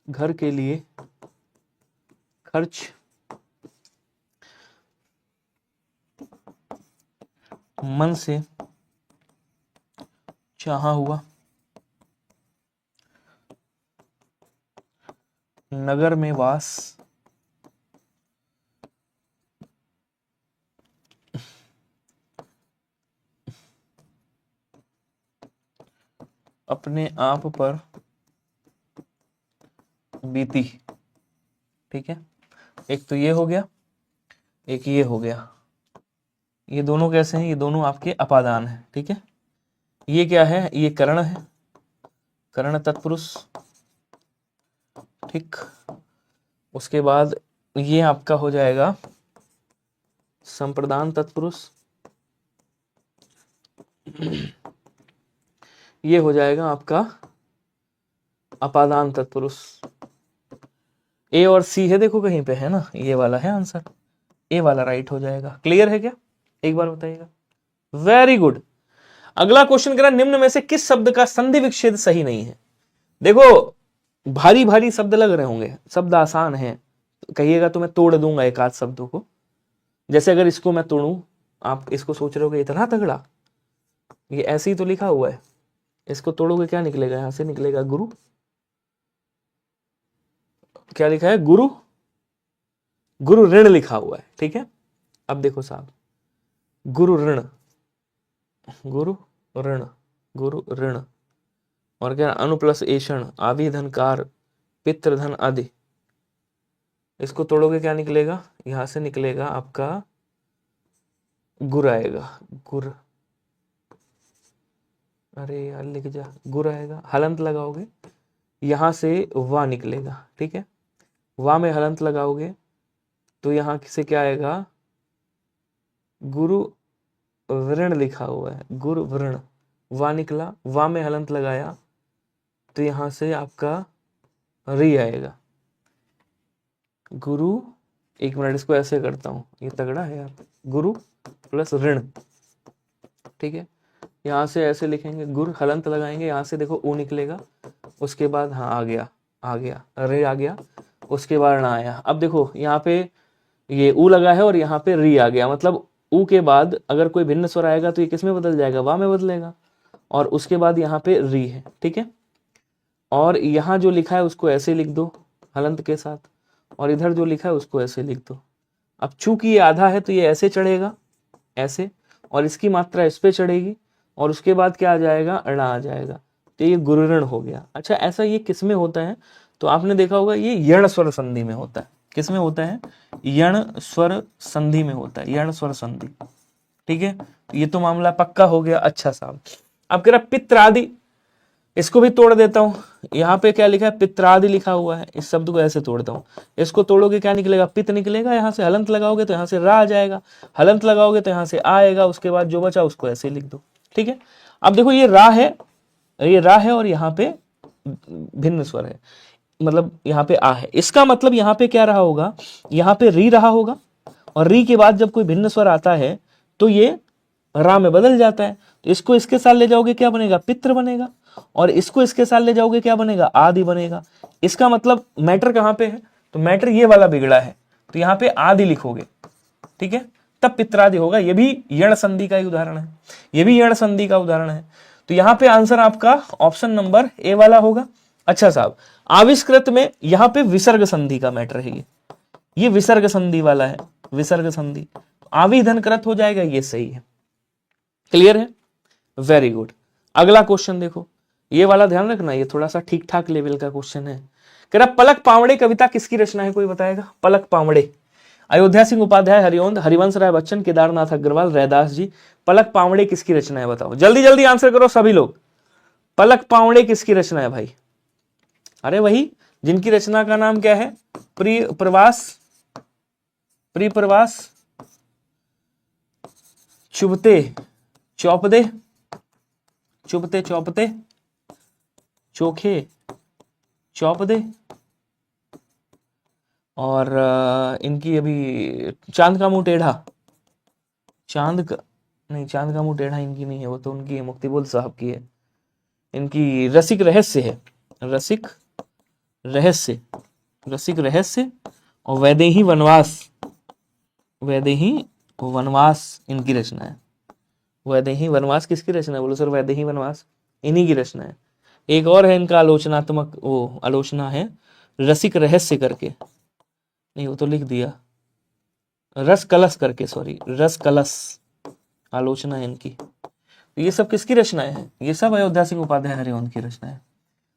घर के लिए खर्च, मन से चाहा हुआ, नगर में वास, अपने आप पर बीती। ठीक है, एक तो ये हो गया, एक ये हो गया। ये दोनों कैसे हैं? ये दोनों आपके अपादान हैं। ठीक है, ये क्या है? ये कर्ण है, कर्ण तत्पुरुष। ठीक, उसके बाद ये आपका हो जाएगा संप्रदान तत्पुरुष, ये हो जाएगा आपका अपादान तत्पुरुष। ए और सी है, देखो कहीं पे है ना, ये वाला है आंसर, ए वाला राइट हो जाएगा। क्लियर है क्या? एक बार बताइएगा। Very good. अगला क्वेश्चन करा, निम्न में से किस शब्द का संधि विच्छेद सही नहीं है? देखो भारी भारी शब्द लग रहे होंगे, शब्द आसान है, कहिएगा तो मैं तोड़ दूंगा एक आध शब्दों को। जैसे अगर इसको मैं तोड़ूं, आप इसको सोच रहे हो इतना तगड़ा, ये ऐसे ही तो लिखा हुआ है, इसको तोड़ोगे क्या निकलेगा? यहां से निकलेगा गुरु। क्या लिखा है? गुरु, गुरु ऋण लिखा हुआ है। ठीक है, अब देखो साहब, गुरु ऋण, गुरु ऋण, गुरु ऋण, और क्या? अनु प्लस एषण, आदि धन कार, पितृधन आदि। इसको तोड़ोगे क्या निकलेगा? यहां से निकलेगा आपका गुर आएगा, गुर। अरे यार लिख जा, गुर आएगा, हलंत लगाओगे, यहां से वा निकलेगा। ठीक है, वा में हलंत लगाओगे तो यहां से क्या आएगा? गुरु वृण लिखा हुआ है, गुरु वृण, वा निकला, वा में हलंत लगाया तो यहां से आपका री आएगा, गुरु। एक मिनट, इसको ऐसे करता हूं, ये तगड़ा है यार, गुरु प्लस ऋण। ठीक है, यहाँ से ऐसे लिखेंगे, गुर हलंत लगाएंगे, यहाँ से देखो ऊ निकलेगा, उसके बाद हाँ आ गया, रे आ गया, उसके बाद ना आया। अब देखो यहाँ पे ये ऊ लगा है और यहाँ पे री आ गया, मतलब ऊ के बाद अगर कोई भिन्न स्वर आएगा तो ये किस में बदल जाएगा, वा में बदलेगा, और उसके बाद यहाँ पे री है, ठीक है। और यहाँ जो लिखा है उसको ऐसे लिख दो हलंत के साथ, और इधर जो लिखा है उसको ऐसे लिख दो। अब चूंकि ये आधा है तो ये ऐसे चढ़ेगा, ऐसे, और इसकी मात्रा इस पे चढ़ेगी, और उसके बाद क्या आ जाएगा, अड़ा आ जाएगा, तो ये गुरुऋण हो गया। अच्छा, ऐसा ये किस में होता है, तो आपने देखा होगा ये यण स्वर संधि में होता है। किस में होता है, यण स्वर संधि में होता है, यण स्वर संधि, ठीक है। तो ये तो मामला पक्का हो गया। अच्छा साहब, अब कह रहा पित्रादि, इसको भी तोड़ देता हूं। यहाँ पे क्या लिखा है, पित्रादि लिखा हुआ है, इस शब्द को ऐसे तोड़ता हूं, इसको तोड़ोगे क्या निकलेगा, पित निकलेगा, यहाँ से हलंत लगाओगे तो यहाँ से रा आ जाएगा, हलंत लगाओगे तो यहाँ से आएगा, उसके बाद जो बचा उसको ऐसे लिख दो, ठीक है। अब देखो ये रा है, ये रा है और यहाँ पे भिन्न स्वर है, मतलब यहाँ पे आ है, इसका मतलब यहाँ पे क्या रहा होगा, यहाँ पे री रहा होगा, और री के बाद जब कोई भिन्न स्वर आता है तो ये रा में बदल जाता है। तो इसको इसके साथ ले जाओगे क्या बनेगा, पित्र बनेगा, और इसको इसके साथ ले जाओगे क्या बनेगा, आदि बनेगा। इसका मतलब मैटर कहाँ पे है, तो मैटर ये वाला बिगड़ा है, तो यहाँ पे आदि लिखोगे, ठीक है, तब पित्रादि होगा। ये भी यण संधि का ही उदाहरण है, ये भी यण संधि का उदाहरण है। तो यहाँ पे आंसर आपका ऑप्शन नंबर ए वाला होगा। अच्छा साहब, आविष्कृत में यहाँ पे विसर्ग संधि का मैटर है, ये विसर्ग संधि वाला है, विसर्ग संधि, आविधन कृत हो जाएगा, ये सही है। क्लियर है, वेरी गुड। अगला क्वेश्चन देखो, ये वाला ध्यान रखना, ये थोड़ा सा ठीक ठाक लेवल का क्वेश्चन है। कह रहा पलक पावड़े कविता किसकी रचना है, कोई बताएगा। पलक पावड़े, अयोध्या सिंह उपाध्याय, हरिओंद, हरिवंश राय बच्चन, केदारनाथ अग्रवाल, रैदास जी। पलक पावड़े किसकी रचना है, बताओ जल्दी जल्दी आंसर करो सभी लोग। पलक पावड़े किसकी रचना है भाई, अरे वही जिनकी रचना का नाम क्या है, प्रिय प्रवास, प्रिय प्रवास, चुभते चौपदे, चुभते चौपते, चोखे चौपदे, और इनकी अभी चांद का मुंह टेढ़ा, चांद का नहीं, चांद का मुंह टेढ़ा इनकी नहीं है, वो तो उनकी है, मुक्तिबोध साहब की है। इनकी रसिक रहस्य है, रसिक रहस्य, रसिक रहस्य, और वैदेही वनवास, वैदेही वनवास इनकी रचना है। वैदेही वनवास किसकी रचना है, बोलो सर वैदेही वनवास इन्हीं की रचना है। एक और है इनका आलोचनात्मक, वो आलोचना है रसिक रहस्य करके, नहीं वो तो लिख दिया, रस कलश करके, सॉरी रस कलश आलोचना है इनकी। तो ये सब किसकी रचनाएं हैं, ये सब अयोध्या सिंह उपाध्याय हरिवंश की रचना है।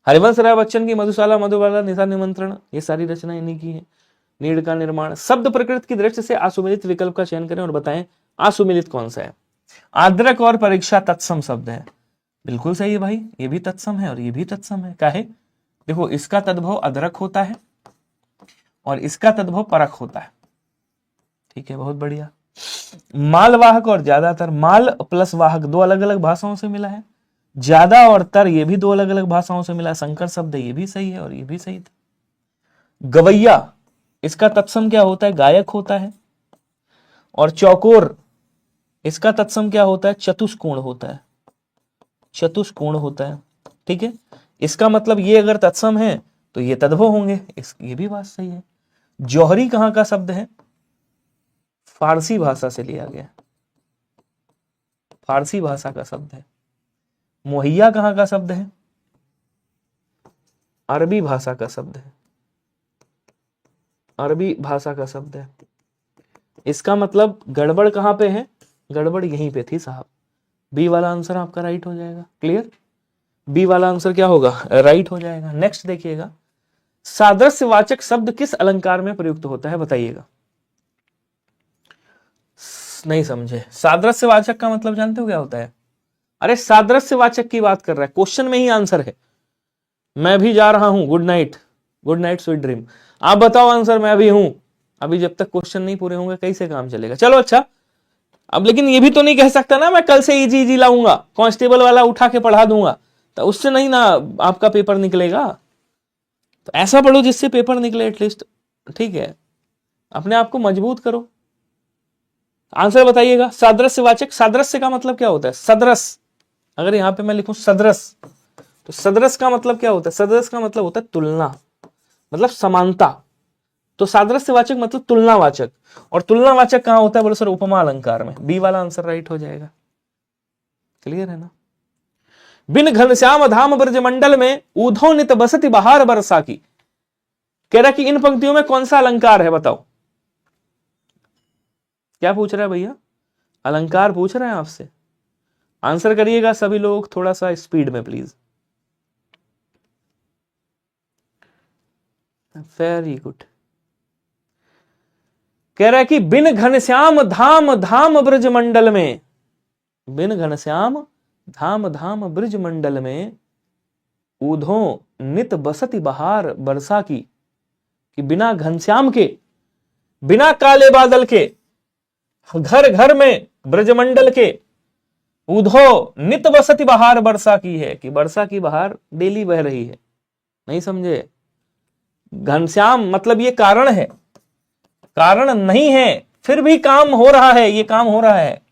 हरिवंश राय बच्चन की मधुशाला, मधुबाला, निशा निमंत्रण, ये सारी रचनाएं इन्हीं की है। नीड़ का निर्माण, शब्द प्रकृति की दृष्टि से आसुमिलित विकल्प का चयन करें और बताएं आसुमिलित कौन सा है। आद्रक और परीक्षा तत्सम शब्द है, बिल्कुल सही है भाई, ये भी तत्सम है और ये भी तत्सम है। काहे, देखो इसका तद्भव अदरक होता है और इसका तद्भव परख होता है, ठीक है, बहुत बढ़िया। मालवाहक और ज्यादातर, माल प्लस वाहक दो अलग अलग भाषाओं से मिला है, ज्यादा और तर ये भी दो अलग अलग भाषाओं से मिला है, संकर शब्द है, ये भी सही है और ये भी सही था। गवैया, इसका तत्सम क्या होता है, गायक होता है, और चौकोर इसका तत्सम क्या होता है, चतुष्कोण होता है, चतुष्कोण होता है, ठीक है। इसका मतलब ये अगर तत्सम है तो ये तद्भव होंगे, ये भी बात सही है। जौहरी कहां का शब्द है, फारसी भाषा से लिया गया, फारसी भाषा का शब्द है। मोहिया कहां का शब्द है, अरबी भाषा का शब्द है, अरबी भाषा का शब्द है। इसका मतलब गड़बड़ कहां पे है, गड़बड़ यहीं पे थी साहब, बी वाला आंसर आपका राइट हो जाएगा। क्लियर, बी वाला आंसर क्या होगा, राइट हो जाएगा। नेक्स्ट देखिएगा, सादृश्यवाचक शब्द किस अलंकार में प्रयुक्त होता है, बताइएगा। नहीं समझे, सादृश्यवाचक का मतलब जानते हो क्या होता है, अरे सादृश्यवाचक की बात कर रहा है, क्वेश्चन में ही आंसर है। मैं भी जा रहा हूं, good night, good night sweet dream. आप बताओ आंसर, मैं भी हूं। अभी जब तक क्वेश्चन नहीं पूरे होंगे कैसे काम चलेगा, चलो अच्छा। अब लेकिन ये भी तो नहीं कह सकता ना मैं कल से इजी इजी लाऊंगा, कांस्टेबल वाला उठा के पढ़ा दूंगा, तो उससे नहीं ना आपका पेपर निकलेगा। तो ऐसा पढ़ो जिससे पेपर निकले एटलीस्ट, ठीक है, अपने आप को मजबूत करो। आंसर बताइएगा। सादृश्यवाचक, सादृश्य का मतलब क्या होता है, सदृश, अगर यहाँ पे मैं लिखूं सदृश, तो सदृश का मतलब क्या होता है? सदृश का मतलब होता है तुलना, मतलब समानता। तो सादृश्यवाचक मतलब तुलनावाचक, और तुलनावाचक कहां होता है बोलो सर? उपमा अलंकार में। बी वाला आंसर राइट हो जाएगा। क्लियर है ना? बिन घनश्याम धाम ब्रज मंडल में ऊधो नित बसति बहार बरसा की। कह रहा कि इन पंक्तियों में कौन सा अलंकार है, बताओ। क्या पूछ रहा है भैया? अलंकार पूछ रहे हैं आपसे। आंसर करिएगा सभी लोग थोड़ा सा स्पीड में प्लीज। Very good. कह रहा है कि बिन घनश्याम धाम धाम ब्रज मंडल में, बिन घनश्याम धाम धाम ब्रज मंडल में ऊधो नित बसति बहार बरसा की। कि बिना घनश्याम के, बिना काले बादल के, घर घर में ब्रजमंडल के ऊधो नित बसति बहार बरसा की है, कि वर्षा की बहार डेली बह रही है। नहीं समझे? घनश्याम मतलब ये कारण है, कारण नहीं है फिर भी काम हो रहा है, ये काम हो रहा है,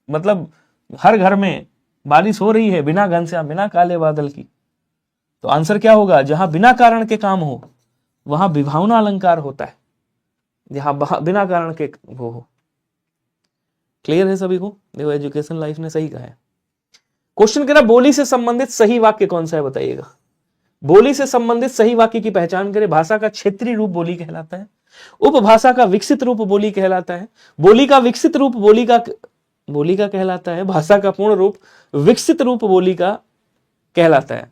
मतलब हर घर में बारिश हो रही है बिना घनश्याम, बिना काले बादल की। तो आंसर क्या होगा? जहां बिना कारण के काम हो वहां विभावना अलंकार होता है, जहां बिना कारण के वो हो। क्लियर है सभी को? देखो एजुकेशन लाइफ ने सही कहा है। क्वेश्चन कह रहा बोली से संबंधित सही वाक्य कौन सा है, बताइएगा। बोली से संबंधित सही वाक्य की पहचान करें। भाषा का क्षेत्रीय रूप बोली कहलाता है, उपभाषा का विकसित रूप बोली कहलाता है, बोली का विकसित रूप बोली का कहलाता है, भाषा का पूर्ण रूप विकसित रूप बोली का कहलाता है।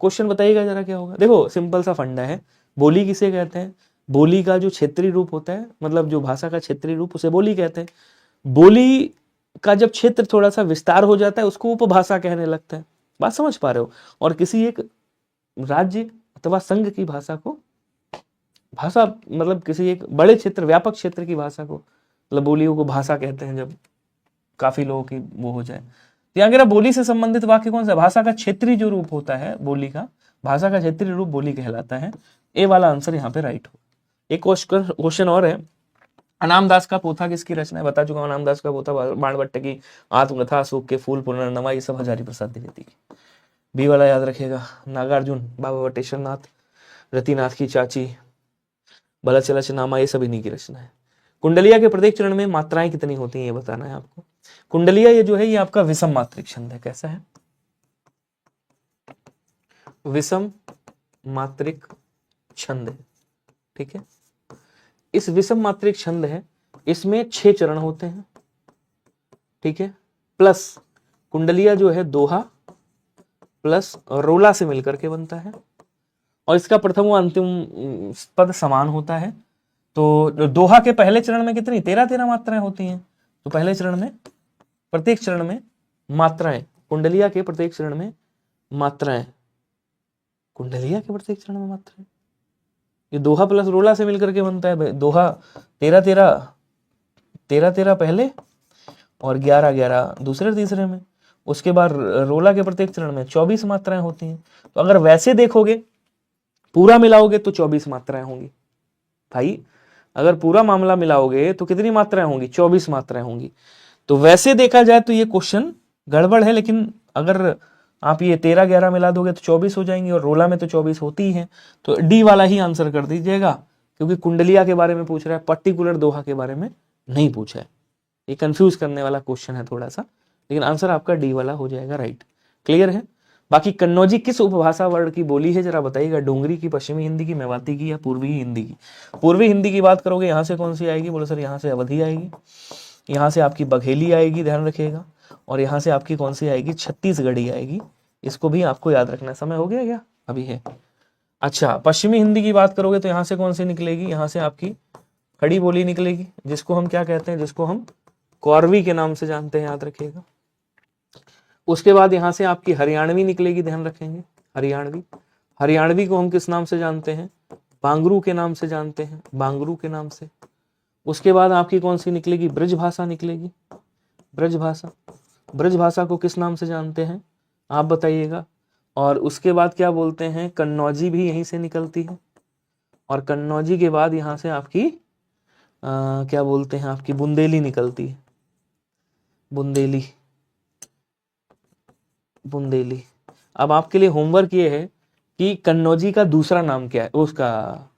क्वेश्चन बताइएगा जरा क्या होगा। देखो सिंपल सा फंडा है। बोली किसे कहते हैं? बोली का जो क्षेत्रीय रूप होता है, मतलब जो भाषा का क्षेत्रीय रूप, उसे बोली कहते हैं। बोली का जब क्षेत्र थोड़ा सा विस्तार हो जाता है उसको उपभाषा कहने लगता है। बात समझ पा रहे हो? और किसी एक राज्य अथवा संघ की भाषा को, भाषा मतलब किसी एक बड़े क्षेत्र, व्यापक क्षेत्र की भाषा को, मतलब बोलियों को भाषा कहते हैं जब काफी लोगों की वो हो जाए। तो यहाँ अगर बोली से संबंधित वाक्य कौन सा? भाषा का क्षेत्रीय जो रूप होता है बोली का, भाषा का क्षेत्रीय रूप बोली कहलाता है। ए वाला आंसर यहाँ पे राइट हो। एक क्वेश्चन और है। अनामदास का पोथा किसकी रचना है? बता चुका हूं। अनामदास का पोथा बाणभट्ट की, आत्मकथा, अशोक के फूल, पुनर्नवा, ये सब हजारी प्रसाद द्विवेदी की। बी वाला याद रखिएगा। नागार्जुन, बाबा बटेश्वर नाथ, रतिनाथ की चाची, बलचलचनामा, ये सब इन्हीं की रचना है। कुंडलिया के प्रत्येक चरण में मात्राएं कितनी होती हैं ये बताना है आपको। कुंडलिया ये जो है ये आपका विषम मात्रिक छंद है। कैसा है? विषम मात्रिक छंद है। ठीक है, इस विषम मात्रिक छंद है, इसमें 6 चरण होते हैं। ठीक है, प्लस कुंडलिया जो है दोहा प्लस रोला से मिलकर के बनता है, और इसका प्रथम व अंतिम पद समान होता है। तो दोहा के पहले चरण में कितनी 13 मात्राएं होती हैं। तो पहले चरण में, प्रत्येक चरण में मात्राएं, कुंडलिया के प्रत्येक चरण में मात्राएं, कुंडलिया के प्रत्येक चरण में मात्राएं, ये दोहा प्लस रोला से मिलकर के बनता है। दोहा 13 पहले और 11 दूसरे तीसरे में। उसके बाद रोला के प्रत्येक चरण में 24 मात्राएं होती हैं। तो अगर वैसे देखोगे, पूरा मिलाओगे तो 24 मात्राएं होंगी भाई। अगर पूरा मामला मिलाओगे तो कितनी मात्राएं होंगी? 24 मात्राएं होंगी। तो वैसे देखा जाए तो ये क्वेश्चन गड़बड़ है, लेकिन अगर आप ये 13-11 मिला दोगे तो 24 हो जाएंगे, और रोला में तो 24 होती ही है। तो डी वाला ही आंसर कर दीजिएगा, क्योंकि कुंडलिया के बारे में पूछ रहा है, पर्टिकुलर दोहा के बारे में नहीं पूछा है। ये कंफ्यूज करने वाला क्वेश्चन है थोड़ा सा, लेकिन आंसर आपका डी वाला हो जाएगा राइट। क्लियर है? बाकी कन्नौजी किस उपभाषा वर्ण की बोली है जरा बताइएगा। डोंगरी की, पश्चिमी हिंदी की, मेवाती की, या पूर्वी हिंदी की? पूर्वी हिंदी की बात करोगे यहाँ से कौन सी आएगी? बोलो सर यहाँ से अवधी आएगी, यहाँ से आपकी बघेली आएगी, ध्यान रखिएगा, और यहाँ से आपकी कौन सी आएगी? छत्तीसगढ़ी आएगी। इसको भी आपको याद रखना। समय हो गया क्या? अभी है। अच्छा, पश्चिमी हिंदी की बात करोगे तो यहाँ से कौन सी निकलेगी? यहाँ से आपकी खड़ी बोली निकलेगी, जिसको हम क्या कहते हैं? जिसको हम कौरवी के नाम से जानते हैं, याद रखिएगा। उसके बाद यहाँ से आपकी हरियाणवी निकलेगी, ध्यान रखेंगे। हरियाणवी, हरियाणवी को हम किस नाम से जानते हैं? बांगरू के नाम से जानते हैं, बांगरू के नाम से। उसके बाद आपकी कौन सी निकलेगी? ब्रज भाषा निकलेगी, ब्रज भाषा। ब्रज भाषा को किस नाम से जानते हैं आप बताइएगा। और उसके बाद क्या बोलते हैं? कन्नौजी भी यहीं से निकलती है, और कन्नौजी के बाद यहाँ से आपकी क्या बोलते हैं? आपकी बुंदेली निकलती है, बुंदेली। बुंदेली। अब आपके लिए होमवर्क ये है कि कन्नौजी का दूसरा नाम क्या है, उसका